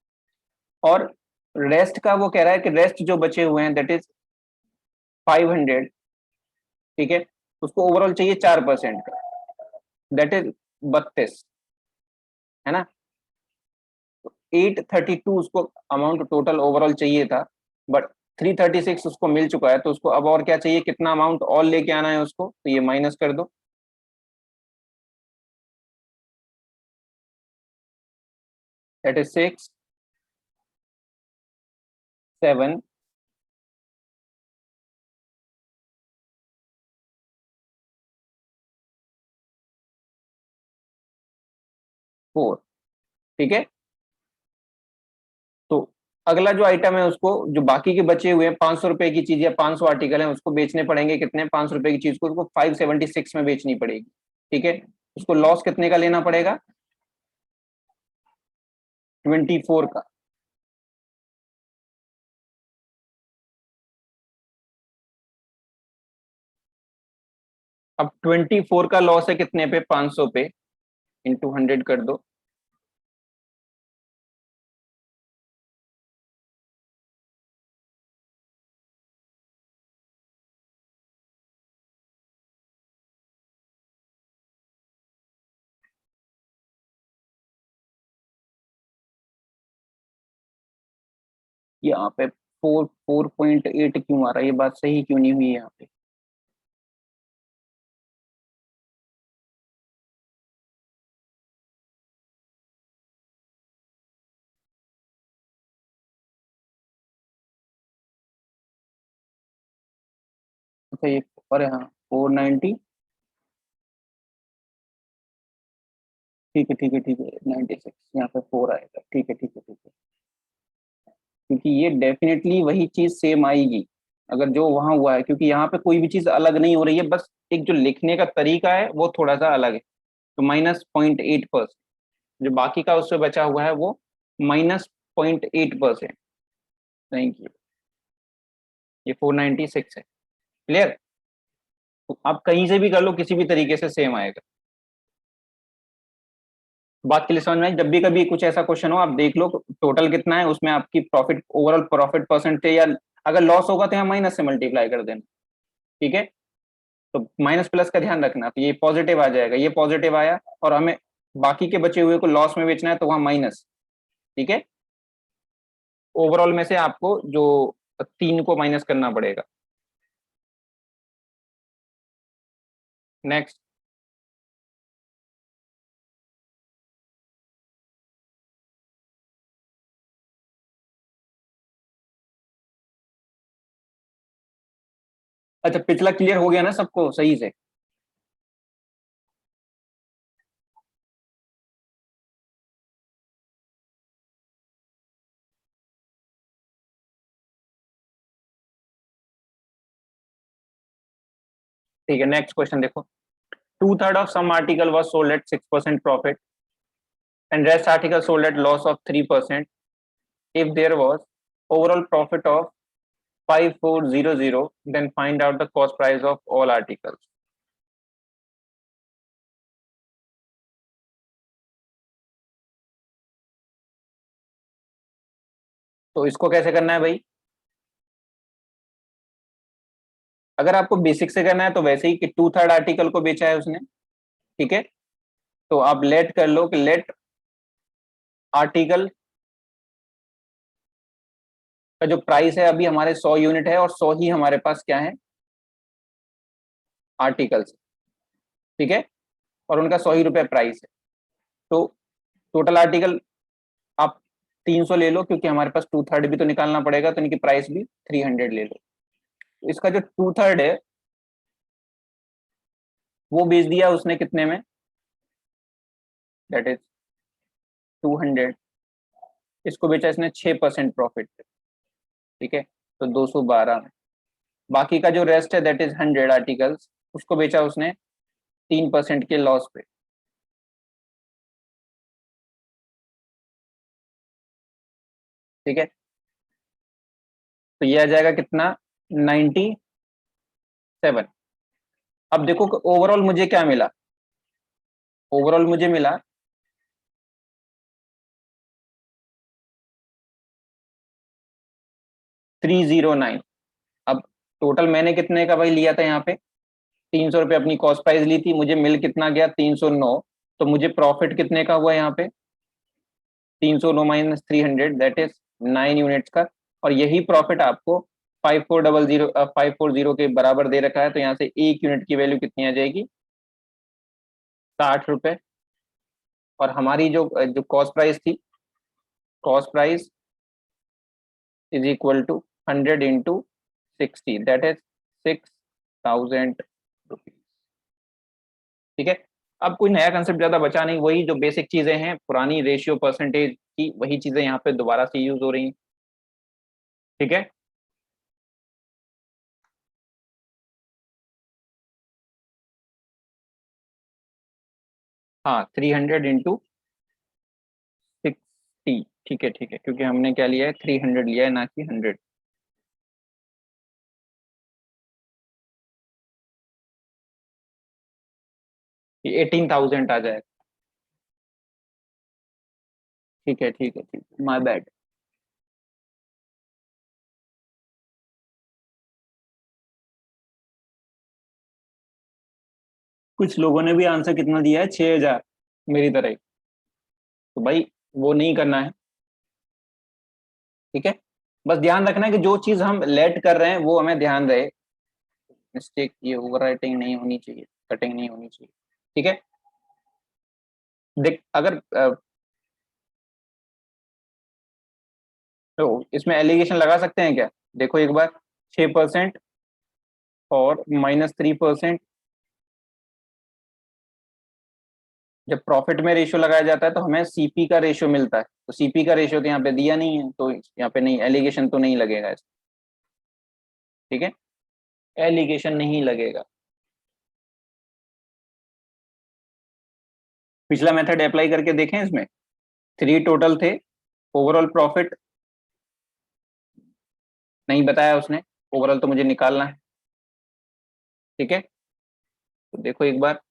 और रेस्ट का वो कह रहा है कि रेस्ट जो बचे हुए हैं दैट इज 500, ठीक है, उसको ओवरऑल चाहिए 4% का, दैट इज 32, है ना। 832 उसको अमाउंट टोटल ओवरऑल चाहिए था, बट 336 उसको मिल चुका है, तो उसको अब और क्या चाहिए, कितना अमाउंट और लेके आना है उसको, तो ये माइनस कर दो। दैट इज 6, 7, 4, ठीक है। तो अगला जो आइटम है उसको, जो बाकी के बचे हुए हैं 500 रुपए की चीज या 500 आर्टिकल है, उसको बेचने पड़ेंगे कितने, 500 रुपए की चीज को उसको 576 में बेचनी पड़ेगी, ठीक है। उसको लॉस कितने का लेना पड़ेगा, 24 का। अब 24 का लॉस है कितने पे, 500 पे, इंटू 100 कर दो। यहाँ पे 4.8 क्यों आ रहा है, ये बात सही क्यों नहीं हुई यहाँ पे। अच्छा ये, अरे हाँ 490, ठीक है ठीक है ठीक है, 96 यहाँ पे 4 आएगा, ठीक है ठीक है ठीक है, क्योंकि ये डेफिनेटली वही चीज सेम आएगी अगर जो वहां हुआ है, क्योंकि यहाँ पे कोई भी चीज अलग नहीं हो रही है, बस एक जो लिखने का तरीका है वो थोड़ा सा अलग है। तो -0.8%, जो बाकी का उससे बचा हुआ है वो -0.8%। थैंक यू, ये 496 है, क्लियर। तो आप कहीं से भी कर लो, किसी भी तरीके से सेम आएगा। बात के लिए समझ में आई, जब भी कभी कुछ ऐसा क्वेश्चन हो आप देख लो टोटल कितना है, उसमें आपकी प्रॉफिट, ओवरऑल प्रॉफिट परसेंट थे, या अगर लॉस होगा तो यहाँ माइनस से मल्टीप्लाई कर देना, ठीक है। तो माइनस प्लस का ध्यान रखना, तो ये पॉजिटिव आ जाएगा, ये पॉजिटिव आया, और हमें बाकी के बचे हुए को लॉस में बेचना है तो वहां माइनस, ठीक है। ओवरऑल में से आपको जो 3 को माइनस करना पड़ेगा। नेक्स्ट, अच्छा पिछला क्लियर हो गया ना सबको सही से। ठीक है, नेक्स्ट क्वेश्चन देखो। 2/3 of some article was sold at 6% profit and rest article sold at loss of 3%. If there was overall profit of 5400, then find out the cost price of all articles. तो इसको कैसे करना है भाई? अगर आपको basic से करना है तो वैसे ही कि 2/3 आर्टिकल को बेचा है उसने, ठीक है, तो आप लेट कर लो कि लेट आर्टिकल का जो प्राइस है अभी हमारे 100 यूनिट है, और 100 ही हमारे पास क्या है, आर्टिकल्स, ठीक है, और उनका 100 ही रुपए प्राइस है। तो टोटल आर्टिकल आप 300 ले लो, क्योंकि हमारे पास 2/3 भी तो निकालना पड़ेगा, तो इनकी प्राइस भी 300 ले लो। तो इसका जो 2/3 है वो बेच दिया उसने कितने में, दैट इज 200। इसको बेचा इसने 6% प्रॉफिट पे, ठीक है, तो 212 में। बाकी का जो रेस्ट है दैट इज 100 आर्टिकल्स, उसको बेचा उसने 3% के लॉस पे, ठीक है। तो ये आ जाएगा कितना, 97। अब देखो ओवरऑल मुझे क्या मिला, ओवरऑल मुझे मिला 309। अब टोटल मैंने कितने का भाई लिया था यहाँ पे, 300 रुपये अपनी कॉस्ट प्राइस ली थी, मुझे मिल कितना गया, 309। तो मुझे प्रॉफिट कितने का हुआ यहाँ पे, 309 माइनस 300, दैट इज 9 यूनिट्स का। और यही प्रॉफिट आपको 5400 के बराबर दे रखा है, तो यहाँ से एक यूनिट की वैल्यू कितनी आ जाएगी, 60 रुपए। और हमारी जो जो कॉस्ट प्राइस थी, cost price is equal to 100 × 60, that is 6000 rupees, ठीक है। अब कोई नया कंसेप्ट ज्यादा बचा नहीं, वही जो बेसिक चीजें हैं पुरानी रेशियो परसेंटेज की, वही चीजें यहाँ पे दोबारा से यूज हो रही हैं, ठीक है। हाँ, 300 × 60, ठीक है ठीक है, क्योंकि हमने क्या लिया है, 300 लिया है, ना कि 100। ये 18,000 आ जाएगा, ठीक है ठीक है ठीक है, माय बैड। कुछ लोगों ने भी आंसर कितना दिया है, 6,000, मेरी तरह ही। तो भाई वो नहीं करना है, ठीक है। बस ध्यान रखना है कि जो चीज हम लेट कर रहे हैं वो हमें ध्यान रहे, मिस्टेक ये ओवर राइटिंग नहीं होनी चाहिए, कटिंग नहीं होनी चाहिए, ठीक है। देख अगर तो इसमें एलिगेशन लगा सकते हैं क्या, देखो एक बार, 6% और -3%। जब प्रॉफिट में रेशियो लगाया जाता है तो हमें सीपी का रेशियो मिलता है, तो सीपी का रेशियो तो यहाँ पे दिया नहीं है, तो यहाँ पे नहीं, एलिगेशन तो नहीं लगेगा इसमें, ठीक है, एलिगेशन नहीं लगेगा। पिछला मेथड अप्लाई करके देखें, इसमें 3 टोटल थे, ओवरऑल प्रॉफिट नहीं बताया उसने, ओवरऑल तो मुझे निकालना है, ठीक है। तो देखो एक बार,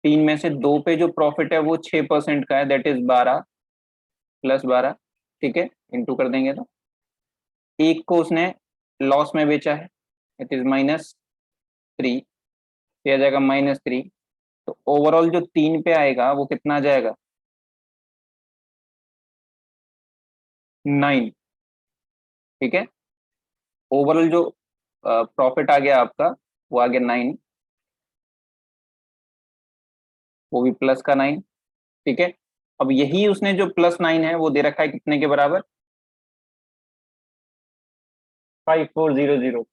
3 में से 2 पे जो प्रॉफिट है वो 6% का है, दैट इज 12 + 12, ठीक है, इंटू कर देंगे तो एक को उसने लॉस में बेचा है, इट इज -3, आ जाएगा -3। तो ओवरऑल जो 3 पे आएगा वो कितना आ जाएगा, 9, ठीक है। ओवरऑल जो प्रॉफिट आ गया आपका, वो आ गया 9, वो भी +9, ठीक है। अब यही उसने जो +9 है वो दे रखा है कितने के बराबर, 5400,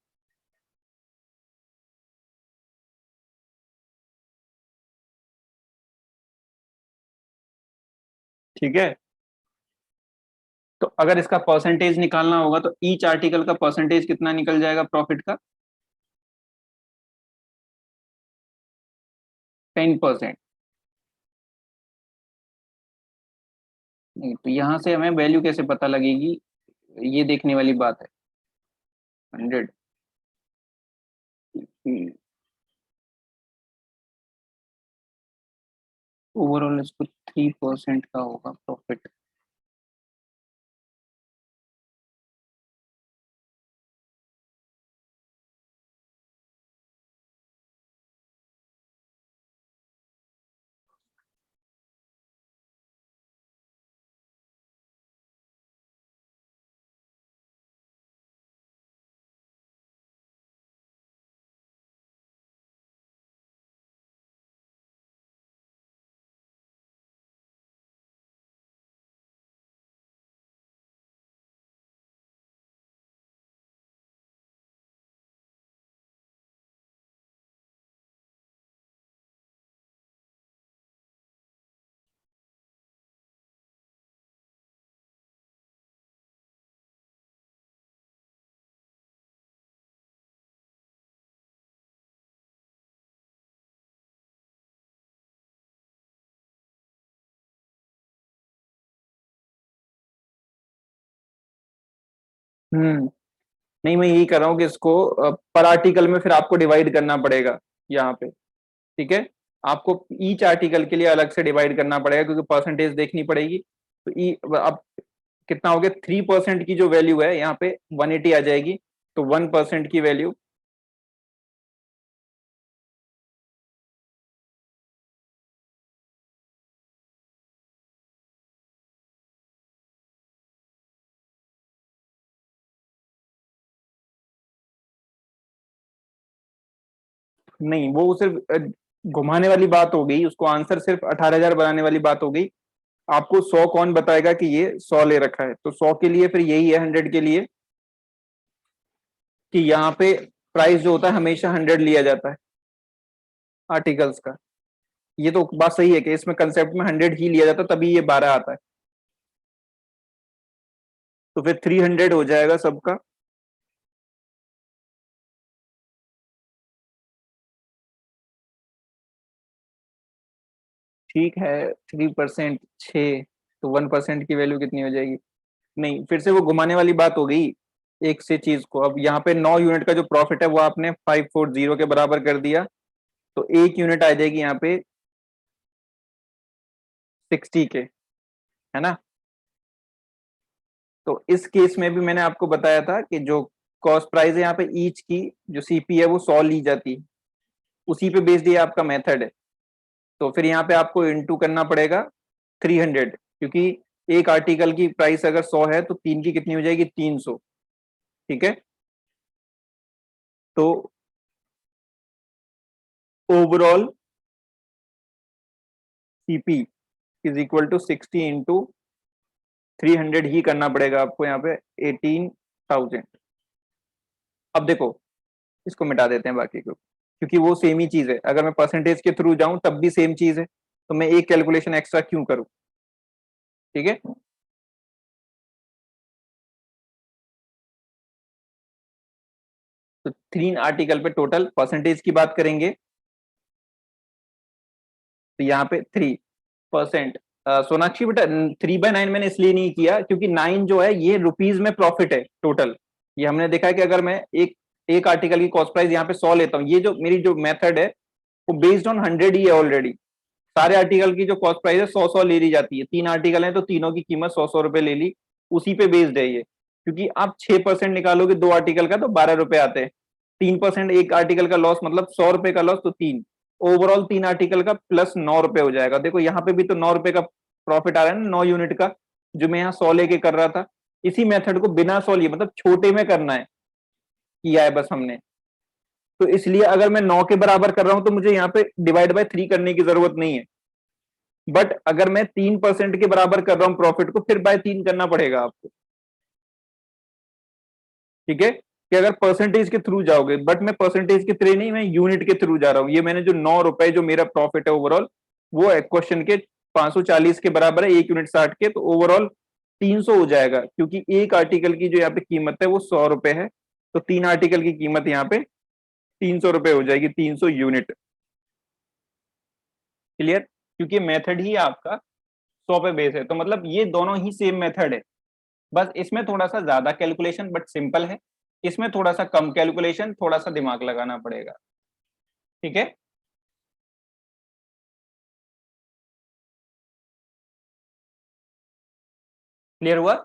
ठीक है। तो अगर इसका परसेंटेज निकालना होगा तो ईच आर्टिकल का परसेंटेज कितना निकल जाएगा प्रॉफिट का, 10%। नहीं तो यहाँ से हमें वैल्यू कैसे पता लगेगी, ये देखने वाली बात है। 100, ओवरऑल इसको 3% का होगा प्रॉफिट, नहीं, मैं यही कर रहा हूँ कि इसको पर आर्टिकल में फिर आपको डिवाइड करना पड़ेगा यहाँ पे। ठीक है, आपको ईच आर्टिकल के लिए अलग से डिवाइड करना पड़ेगा क्योंकि परसेंटेज देखनी पड़ेगी। तो ई अब कितना हो गया, 3% की जो वैल्यू है यहाँ पे 180 आ जाएगी, तो 1% की वैल्यू। नहीं, वो सिर्फ घुमाने वाली बात हो गई, उसको आंसर सिर्फ 18,000 बनाने वाली बात हो गई। आपको 100 कौन बताएगा कि ये 100 ले रखा है, तो 100 के लिए फिर यही है 100 के लिए कि यहाँ पे प्राइस जो होता है हमेशा 100 लिया जाता है आर्टिकल्स का। ये तो बात सही है कि इसमें कंसेप्ट में 100 ही लिया जाता है, तभी ये 12 आता है। तो फिर 300 हो जाएगा सबका। ठीक है, 3%, 6, तो 1% की वैल्यू कितनी हो जाएगी? नहीं, फिर से वो घुमाने वाली बात हो गई एक से चीज को। अब यहाँ पे 9 यूनिट का जो प्रॉफिट है वो आपने 540 के बराबर कर दिया, तो 1 यूनिट आ जाएगी यहाँ पे 60 के, है ना। तो इस केस में भी मैंने आपको बताया था कि जो कॉस्ट प्राइस है यहाँ पे ईच की जो सीपी है वो 100 ली जाती है, उसी पे बेस्ड ये आपका मेथड है। तो फिर यहाँ पे आपको इंटू करना पड़ेगा 300, क्योंकि एक आर्टिकल की प्राइस अगर 100 है तो तीन की कितनी हो जाएगी, 300। ठीक है, तो overall CP is equal to 60 into 300 ही करना पड़ेगा आपको यहाँ पे 18,000। अब देखो, इसको मिटा देते हैं बाकी को, क्योंकि वो सेम ही चीज है। अगर मैं परसेंटेज के थ्रू जाऊं तब भी सेम चीज है, तो मैं एक कैलकुलेशन एक्स्ट्रा क्यों करूं। ठीक है, तो 3 आर्टिकल पे टोटल परसेंटेज की बात करेंगे, तो यहाँ पे 3%। सोनाक्षी बेटा, 3/9 मैंने इसलिए नहीं किया क्योंकि 9 जो है ये रुपीज में प्रॉफिट है टोटल। ये हमने देखा है कि अगर मैं एक एक आर्टिकल की कॉस्ट प्राइस यहाँ पे 100 लेता हूँ, ये जो मेरी जो मेथड है वो बेस्ड ऑन 100 ही है ऑलरेडी। सारे आर्टिकल की जो कॉस्ट प्राइस है 100 ले ली जाती है, 3 आर्टिकल है तो तीनों की कीमत 100 रुपए ले ली, उसी पे बेस्ड है ये। क्योंकि आप 6% निकालोगे 2 आर्टिकल का तो 12 रुपए आते हैं। 3% एक आर्टिकल का लॉस मतलब 100 रुपए का लॉस, तो तीन, ओवरऑल 3 आर्टिकल का प्लस 9 रुपए हो जाएगा। देखो यहाँ पे भी तो 9 रुपए का प्रॉफिट आ रहा है ना, 9 यूनिट का, जो मैं यहाँ 100 लेके कर रहा था। इसी मेथड को बिना 100 लिए मतलब छोटे में करना है, किया है बस हमने। तो इसलिए अगर मैं 9 के बराबर कर रहा हूं तो मुझे यहाँ पे डिवाइड बाय 3 करने की जरूरत नहीं है। बट अगर मैं 3% के बराबर कर रहा हूं प्रॉफिट को, फिर बाय 3 करना पड़ेगा आपको। ठीक है, कि अगर परसेंटेज के थ्रू जाओगे, बट मैं परसेंटेज के थ्रू नहीं, मैं यूनिट के थ्रू जा रहा हूं। ये मैंने जो 9 रुपए जो मेरा प्रॉफिट है ओवरऑल, वो क्वेश्चन के 540 के बराबर है, 1 यूनिट 60 के, तो ओवरऑल 300 हो जाएगा, क्योंकि एक आर्टिकल की जो यहाँ पे कीमत है वो 100 रुपए है। तो 3 आर्टिकल की कीमत यहाँ पे 300 रुपए हो जाएगी, 300 यूनिट। क्लियर, क्योंकि मेथड ही आपका 100 पे बेस है, तो मतलब ये दोनों ही सेम मेथड है। बस इसमें थोड़ा सा ज्यादा कैलकुलेशन बट सिंपल है, इसमें थोड़ा सा कम कैलकुलेशन, थोड़ा सा दिमाग लगाना पड़ेगा। ठीक है, क्लियर हुआ।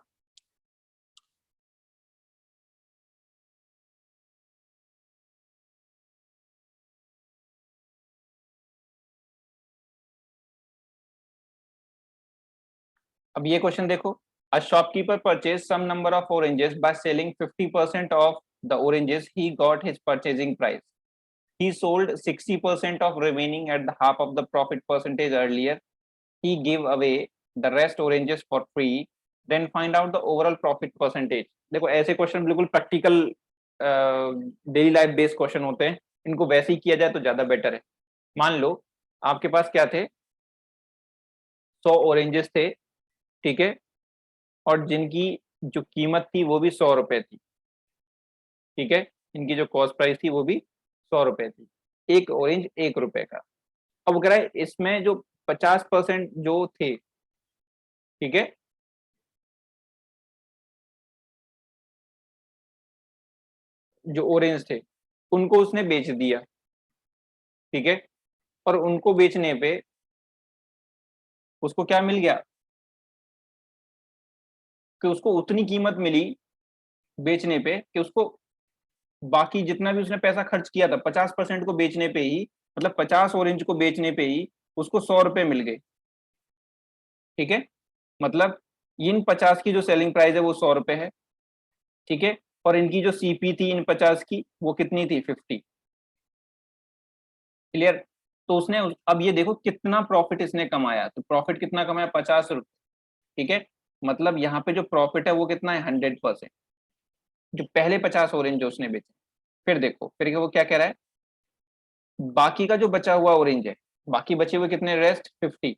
अब ये क्वेश्चन देखो, a shopkeeper purchase some number of oranges by selling 50% of the oranges he got his purchasing price. He sold 60% of remaining at the half of the profit percentage earlier. He gave away the rest oranges for free. Then find out the overall profit percentage. देखो ऐसे question बिल्कुल practical daily life based question होते हैं, इनको वैसे ही किया जाए तो ज्यादा बेटर है। मान लो आपके पास क्या थे, 100 ऑरेंजेस थे। ठीक है, और जिनकी जो कीमत थी वो भी 100 रुपए थी। ठीक है, इनकी जो कॉस्ट प्राइस थी वो भी 100 रुपए थी। एक ऑरेंज 1 रुपए का। अब कह रहा है इसमें जो 50% जो थे, ठीक है, जो ऑरेंज थे उनको उसने बेच दिया, ठीक है। और उनको बेचने पे उसको क्या मिल गया कि उसको उतनी कीमत मिली बेचने पे कि उसको बाकी जितना भी उसने पैसा खर्च किया था 50% को बेचने पे ही, मतलब 50 ऑरेंज को बेचने पे ही उसको 100 रुपए मिल गए, ठीक है। मतलब इन 50 की जो सेलिंग प्राइस है वो 100 रुपए है, ठीक है। और इनकी जो सीपी थी इन 50 की वो कितनी थी, 50। क्लियर। तो उसने अब ये देखो कितना प्रॉफिट इसने कमाया, तो प्रॉफिट कितना कमाया, 50 रुपए, ठीक है। मतलब यहाँ पे जो प्रॉफिट है वो कितना है, 100%, जो पहले 50 ऑरेंज जो उसने बेचे। फिर देखो फिर वो क्या कह रहा है, बाकी का जो बचा हुआ ऑरेंज है, बाकी बचे हुए कितने, रेस्ट 50,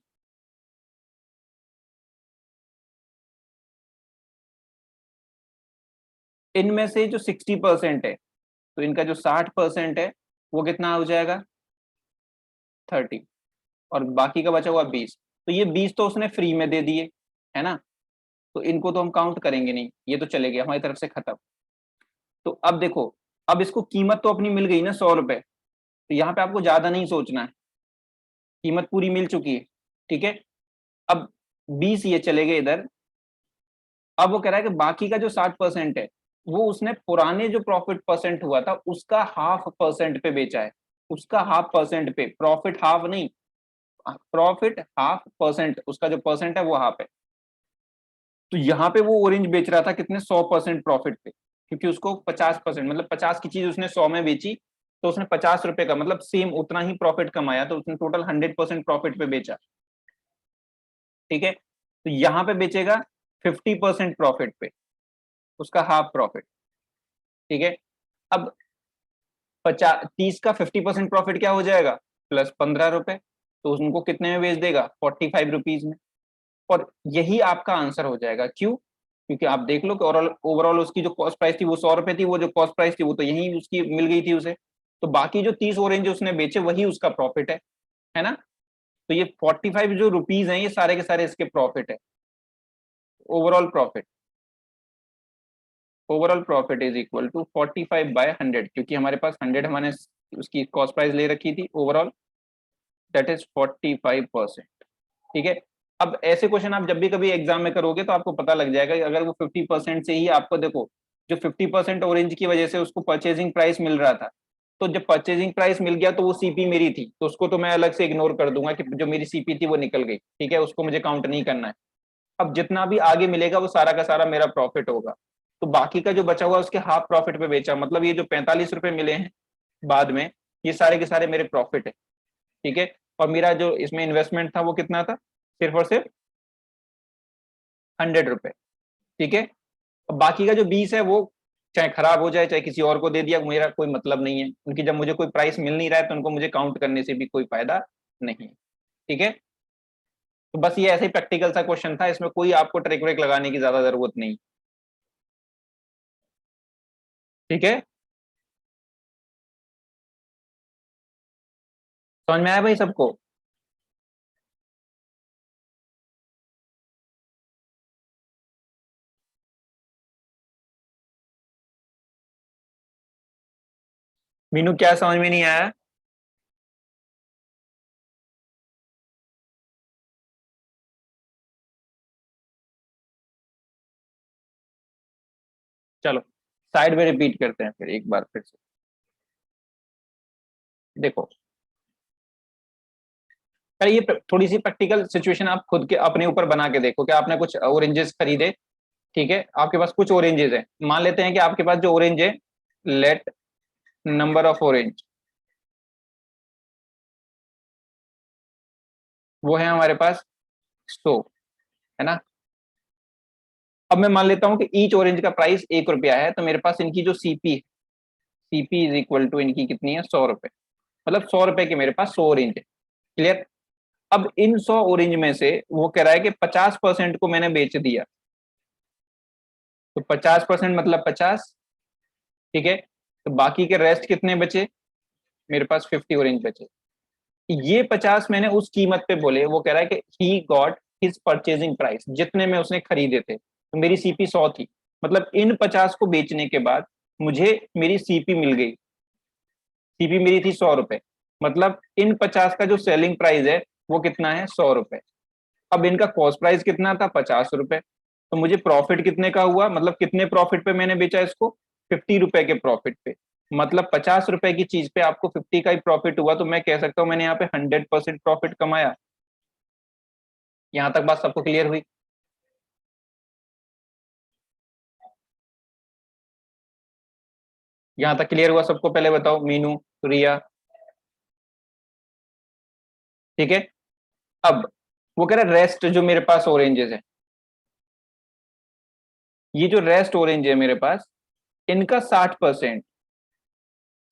इनमें से जो 60% है, तो इनका जो 60% है वो कितना हो जाएगा, 30, और बाकी का बचा हुआ 20। तो ये 20 तो उसने फ्री में दे दिए, है ना। तो इनको तो हम काउंट करेंगे नहीं, ये तो चले गए हमारी तरफ से, खत्म। तो अब देखो, अब इसको कीमत तो अपनी मिल गई ना, 100 रुपए। तो यहाँ पे आपको ज्यादा नहीं सोचना है, कीमत पूरी मिल चुकी है, ठीक है। अब 20 ये चले गए इधर। अब वो कह रहा है कि बाकी का जो 60% है वो उसने पुराने जो प्रॉफिट परसेंट हुआ था उसका 0.5% पे बेचा है, उसका 0.5% पे, प्रॉफिट हाफ नहीं, प्रॉफिट 0.5%, उसका जो परसेंट है वो हाफ है। तो यहाँ पे वो ऑरेंज बेच रहा था कितने, 100% प्रॉफिट पे, क्योंकि उसको 50%, मतलब 50 की चीज उसने 100 में बेची, तो उसने 50 रुपए का मतलब सेम उतना ही प्रॉफिट कमाया, तो उसने टोटल 100% प्रॉफिट पे बेचा, ठीक है। तो यहाँ पे बेचेगा 50% प्रॉफिट पे, उसका हाफ प्रॉफिट, ठीक है। अब 30 का 50% प्रॉफिट क्या हो जाएगा, प्लस 15 रुपए, तो उनको कितने में बेच देगा, 45 रुपीज में। और यही आपका आंसर हो जाएगा, क्यों, क्योंकि आप देख लो कि ओवरऑल ओवरऑल उसकी जो कॉस्ट प्राइस थी वो 100 रुपए थी, वो जो कॉस्ट प्राइस थी वो तो यही उसकी मिल गई थी उसे। तो बाकी जो 30 ऑरेंज उसने बेचे वही उसका प्रॉफिट है ना। तो ये 45 जो रुपीज हैं ये सारे के सारे इसके प्रॉफिट है, overall profit. Overall profit is equal to 45/100, क्योंकि हमारे पास 100 हमने उसकी कॉस्ट प्राइस ले रखी थी ओवरऑल, दैट इज 45%, ठीक है। अब ऐसे क्वेश्चन आप जब भी कभी एग्जाम में करोगे तो आपको पता लग जाएगा कि अगर वो 50% से ही आपको, देखो जो 50% ऑरेंज की वजह से उसको परचेजिंग प्राइस मिल रहा था, तो जब परचेजिंग प्राइस मिल गया तो वो सीपी मेरी थी, तो उसको तो मैं अलग से इग्नोर कर दूंगा कि जो मेरी सीपी थी वो निकल गई, ठीक है, उसको मुझे काउंट नहीं करना है। अब जितना भी आगे मिलेगा वो सारा का सारा मेरा प्रॉफिट होगा। तो बाकी का जो बचा हुआ उसके हाफ प्रॉफिट पे बेचा, मतलब ये जो 45 रुपए मिले हैं बाद में, ये सारे के सारे मेरे प्रॉफिट है, ठीक है। और मेरा जो इसमें इन्वेस्टमेंट था वो कितना था, सिर्फ और सिर्फ 100 रुपए, ठीक है। अब बाकी का जो 20 है वो चाहे खराब हो जाए चाहे किसी और को दे दिया, मेरा कोई मतलब नहीं है, उनकी जब मुझे कोई प्राइस मिल नहीं रहा है तो उनको मुझे काउंट करने से भी कोई फायदा नहीं, ठीक है। तो बस ये ऐसे ही प्रैक्टिकल सा क्वेश्चन था, इसमें कोई आपको ट्रिक व्रिक लगाने की ज्यादा जरूरत नहीं, ठीक है। समझ में आया भाई सबको। मीनू क्या समझ में नहीं आया। चलो साइड में रिपीट करते हैं फिर एक बार फिर से। देखो पहले ये थोड़ी सी प्रैक्टिकल सिचुएशन आप खुद के अपने ऊपर बना के देखो कि आपने कुछ ऑरेंजेस खरीदे, ठीक है, आपके पास कुछ ऑरेंजेस है, मान लेते हैं कि आपके पास जो ऑरेंज है, लेट नंबर ऑफ ऑरेंज वो है हमारे पास 100, है ना। अब मैं मान लेता हूं कि ईच ऑरेंज का प्राइस 1 रुपया है, तो मेरे पास इनकी जो सीपी है, सीपी इज इक्वल टू इनकी कितनी है, 100 रुपए, मतलब 100 रुपए के मेरे पास 100 ऑरेंज है, क्लियर। अब इन 100 ऑरेंज में से वो कह रहा है कि 50% को मैंने बेच दिया, तो 50% मतलब 50, ठीक है। तो बाकी के रेस्ट कितने बचे, मेरे पास 50 ऑरेंज बचे। ये 50 मैंने उस कीमत पे बोले, वो कह रहा है कि ही गॉट हिज परचेजिंग प्राइस, जितने में उसने खरीदे थे, तो मेरी सीपी 100 थी, मतलब इन 50 को बेचने के बाद मुझे मेरी सीपी मिल गई, सीपी मेरी थी 100 रुपए, मतलब इन 50 का जो सेलिंग प्राइस है वो कितना है, 100 रुपए। अब इनका कॉस्ट प्राइस कितना था, 50 रुपए। तो मुझे प्रॉफिट कितने का हुआ, मतलब कितने प्रॉफिट पे मैंने बेचा इसको, 50 रुपए के प्रॉफिट पे। मतलब 50 रुपए की चीज पे आपको 50 का ही प्रॉफिट हुआ, तो मैं कह सकता हूँ मैंने यहाँ पे 100% प्रॉफिट कमाया। यहाँ तक बात सबको क्लियर हुई? यहाँ तक क्लियर हुआ सबको? पहले बताओ मीनू, रिया, ठीक है। अब वो कह रहा है रेस्ट जो मेरे पास ऑरेंजेस है, ये जो रेस्ट ऑरेंज है मेरे पास, इनका 60%,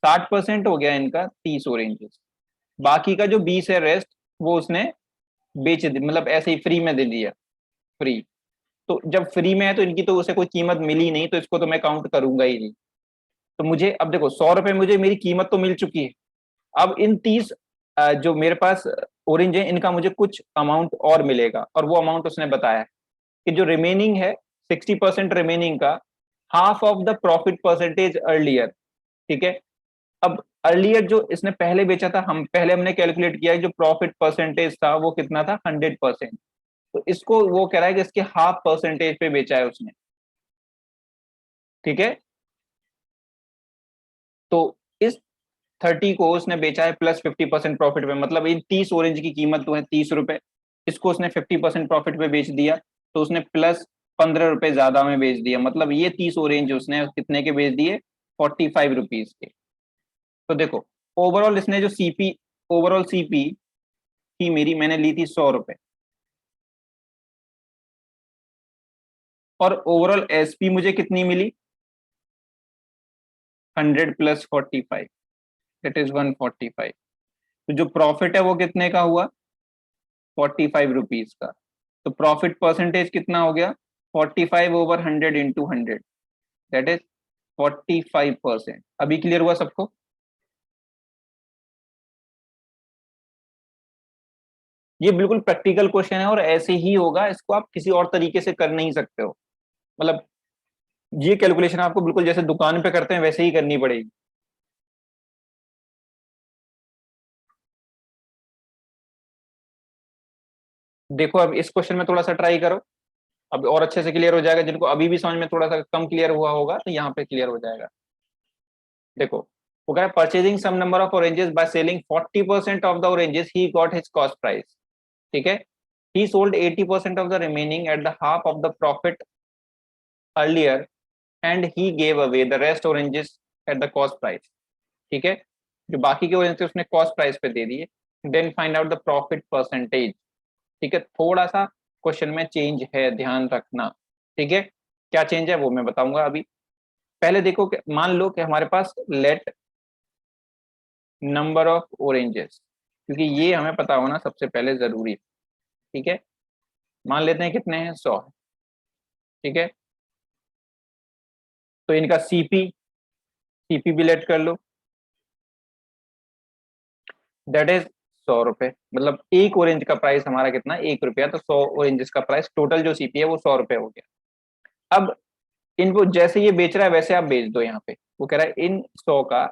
60% हो गया इनका 30 ऑरेंजेस। बाकी का जो 20 है रेस्ट, वो उसने बेच दी, मतलब ऐसे ही फ्री में दे दिया, फ्री। तो जब फ्री में है तो इनकी तो उसे कोई कीमत मिली नहीं, तो इसको तो मैं काउंट करूंगा ही नहीं। तो मुझे अब देखो 100 रुपए मुझे मेरी कीमत तो मिल चुकी है। अब इन 30 जो मेरे पास ऑरेंज है, इनका मुझे कुछ अमाउंट और मिलेगा, और वो अमाउंट उसने बताया है कि जो रिमेनिंग है, 60% रिमेनिंग का, half of the profit percentage earlier, ठीक है। अब अर्लियर जो इसने पहले बेचा था, हम पहले हमने कैलकुलेट किया है, जो प्रॉफिट परसेंटेज था वो कितना था, 100%। तो इसको वो कह रहा है कि इसके हाफ परसेंटेज पे बेचा है उसने, ठीक है। तो इस 30 को उसने बेचा है प्लस 50% प्रॉफिट पे, मतलब इन 30 ऑरेंज की कीमत तो है 30 रुपए, इसको उसने 50% प्रॉफिट पे बेच दिया, तो उसने प्लस 15 रुपए ज्यादा में बेच दिया। मतलब ये 30 ऑरेंज उसने कितने के बेच दिए, 45 रुपीज के। तो देखो ओवरऑल इसने जो सीपी, ओवरऑल सीपी की मेरी मैंने ली थी 100 रुपए, और ओवरऑल एसपी मुझे कितनी मिली, 100 + 45, दैट इज 145। तो जो प्रॉफिट है वो कितने का हुआ, 45 रुपीज का। तो प्रॉफिट परसेंटेज कितना हो गया, 45/100 × 100, दैट इज 45%। अभी क्लियर हुआ सबको? ये बिल्कुल प्रैक्टिकल क्वेश्चन है और ऐसे ही होगा, इसको आप किसी और तरीके से कर नहीं सकते हो। मतलब ये कैलकुलेशन आपको बिल्कुल जैसे दुकान पे करते हैं वैसे ही करनी पड़ेगी। देखो अब इस क्वेश्चन में थोड़ा सा ट्राई करो, अब और अच्छे से क्लियर हो जाएगा। जिनको अभी भी समझ में थोड़ा सा कम क्लियर हुआ होगा तो यहाँ पे क्लियर हो जाएगा। देखो वो कह रहा है purchasing some number of oranges by selling 40% of the oranges he got his cost price, ठीक है। He sold 80% of the remaining at the half of the profit earlier, and he gave away the rest oranges at the cost price, ठीक है। जो बाकी के orange थे उसने cost price पे दे दिए। Then find out the profit percentage, ठीक है। थोड़ा सा क्वेश्चन में चेंज है, ध्यान रखना, ठीक है। क्या चेंज है वो मैं बताऊंगा अभी। पहले देखो कि मान लो कि हमारे पास लेट नंबर ऑफ ऑरेंजेस, क्योंकि ये हमें पता होना सबसे पहले जरूरी है, ठीक है। मान लेते हैं कितने हैं, 100 है, ठीक है। तो इनका सीपी, सीपी भी लेट कर लो, दैट इज 100 रुपए। मतलब एक ऑरेंज का प्राइस हमारा कितना, 1 रुपया, तो 100 ऑरेंजेस का प्राइस टोटल जो सीपी है वो 100 रुपए हो गया। अब इनको जैसे ये बेच रहा है वैसे आप बेच दो। यहाँ पे वो कह रहा है इन 100 का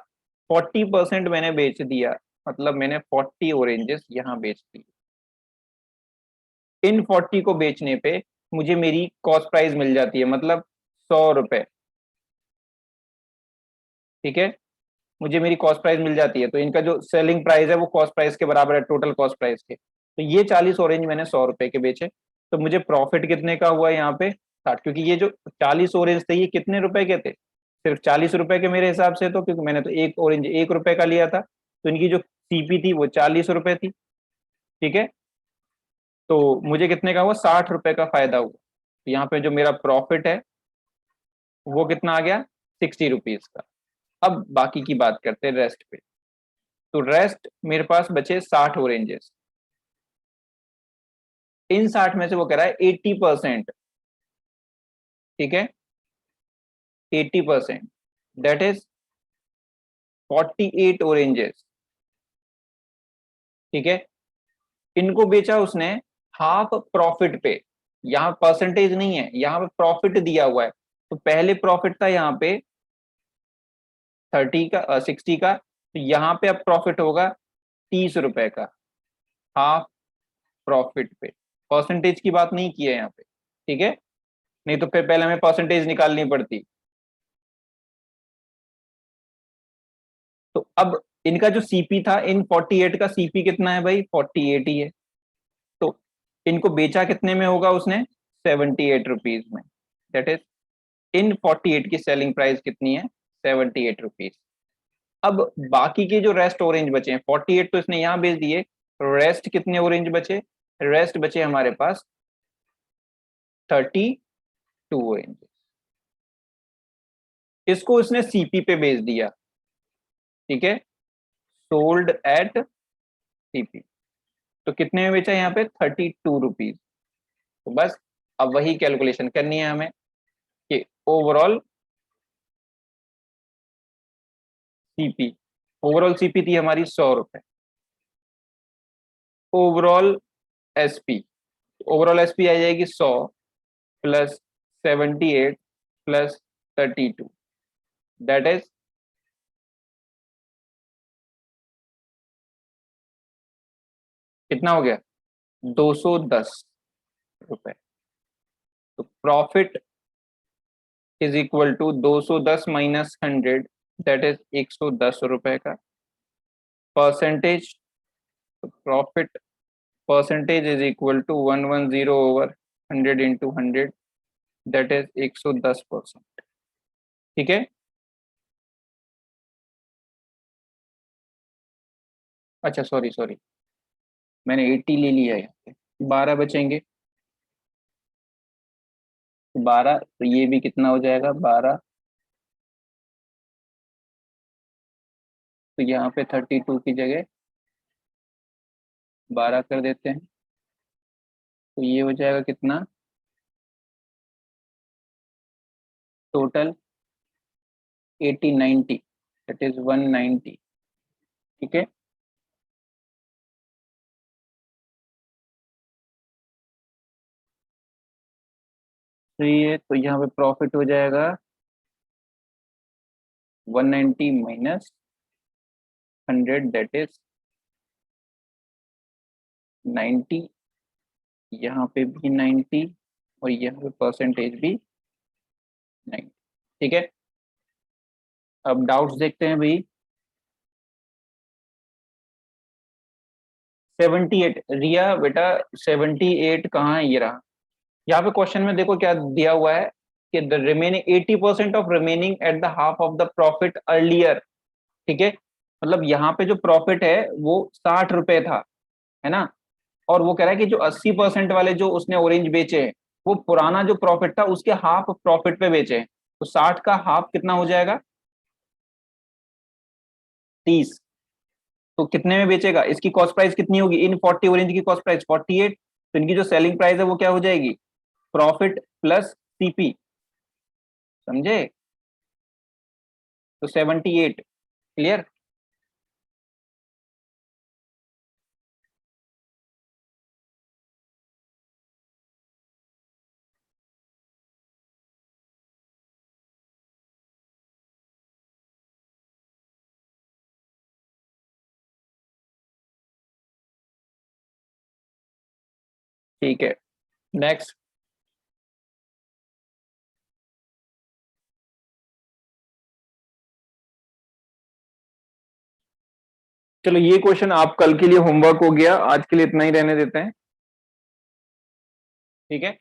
40% मैंने बेच दिया, मतलब मैंने 40 ऑरेंजेस यहाँ बेच दिए। इन 40 को बेचने पे मुझे मेरी कॉस्ट प्राइस मिल जाती है, मतलब 100 रुपए, ठीक है। मुझे मेरी कॉस्ट प्राइस मिल जाती है, तो इनका जो सेलिंग प्राइस है वो कॉस्ट प्राइस के बराबर है, टोटल कॉस्ट प्राइस के। तो ये 40 ऑरेंज मैंने 100 रुपए के बेचे, तो मुझे प्रॉफिट कितने का हुआ यहाँ पे, 60। क्योंकि ये जो 40 ऑरेंज थे ये कितने रुपए के थे, सिर्फ 40 रुपए के मेरे हिसाब से, तो क्योंकि मैंने तो एक ऑरेंज 1 रुपए का लिया था, तो इनकी जो सीपी थी वो 40 रुपए थी, ठीक है। तो मुझे कितने का हुआ, 60 रुपए का फायदा हुआ। तो यहाँ पे जो मेरा प्रॉफिट है वो कितना आ गया, 60 रुपीज का। अब बाकी की बात करते हैं रेस्ट पे। तो रेस्ट मेरे पास बचे 60 ऑरेंजेस। इन 60 में से वो कह रहा है 80%, ठीक है, 80%, दैट इज 48 ऑरेंजेस, ठीक है। इनको बेचा उसने हाफ प्रॉफिट पे। यहाँ परसेंटेज नहीं है, यहाँ पे प्रॉफिट दिया हुआ है। तो पहले प्रॉफिट था यहाँ पे 30 का 60 का, तो यहाँ पे अब प्रॉफिट होगा 30 रुपए का, हाफ प्रॉफिट पे। परसेंटेज की बात नहीं की है यहाँ पे, ठीक है, नहीं तो फिर पहले हमें परसेंटेज निकालनी पड़ती। तो अब इनका जो सीपी था, इन 48 का सीपी कितना है भाई, 48 ही है। तो इनको बेचा कितने में होगा उसने, 78 रुपीज में। दैट इज इन 48 की सेलिंग प्राइस कितनी है, 78 रुपीज। अब बाकी के जो रेस्ट ऑरेंज बचे हैं, 48 तो इसने यहाँ बेच दिए, रेस्ट कितने ऑरेंज बचे, रेस्ट बचे हमारे पास 32 ऑरेंज। इसको इसने सीपी पे बेच दिया, ठीक है, सोल्ड एट सीपी। तो कितने में बेचा यहाँ पे, 32 रुपीज। तो बस अब वही कैलकुलेशन करनी है हमें कि ओवरऑल सीपी, ओवरऑल सीपी थी हमारी 100 रुपए, ओवरऑल एसपी, ओवरऑल एसपी आ जाएगी 100 प्लस 78 प्लस 32, दैट इज कितना हो गया, 210 रुपए। तो profit is equal to 210 minus 100, that is 110 रुपए का। Percentage, profit percentage is equal to 110/100 into 100, that is 110%, ठीक है। अच्छा सॉरी सॉरी, मैंने 80 ले लिया है यहाँ पे, 12 बचेंगे, 12, तो ये भी कितना हो जाएगा 12, तो यहाँ पे 32 की जगह 12 कर देते हैं, तो ये हो जाएगा कितना, टोटल 80 90, दैट इज 190, ठीक है। तो ये तो यहाँ पे प्रॉफिट हो जाएगा 190 माइनस 100, दैट इज 90, यहाँ पे भी 90, और यहाँ पे परसेंटेज भी 90, ठीक है। अब डाउट्स देखते हैं भाई। 78, रिया बेटा 78 कहाँ है, ये रहा। यहाँ पे क्वेश्चन में देखो क्या दिया हुआ है कि the remaining 80% of remaining at the half of the profit earlier, ठीक है। मतलब यहाँ पे जो प्रॉफिट है वो 60 रुपए था, है ना, और वो कह रहा है कि जो 80% वाले जो उसने ऑरेंज बेचे हैं, वो पुराना जो प्रॉफिट था उसके हाफ प्रॉफिट पे बेचे हैं। तो 60 का हाफ कितना हो जाएगा, 30। तो कितने में बेचेगा, इसकी कॉस्ट प्राइस कितनी होगी, इन 40 ऑरेंज की कॉस्ट प्राइस 48, तो इनकी जो सेलिंग प्राइस है वो क्या हो जाएगी, प्रॉफिट प्लस सीपी, समझे, तो 78, क्लियर। ठीक है, नेक्स्ट। चलो ये क्वेश्चन आप कल के लिए होमवर्क हो गया, आज के लिए इतना ही रहने देते हैं, ठीक है।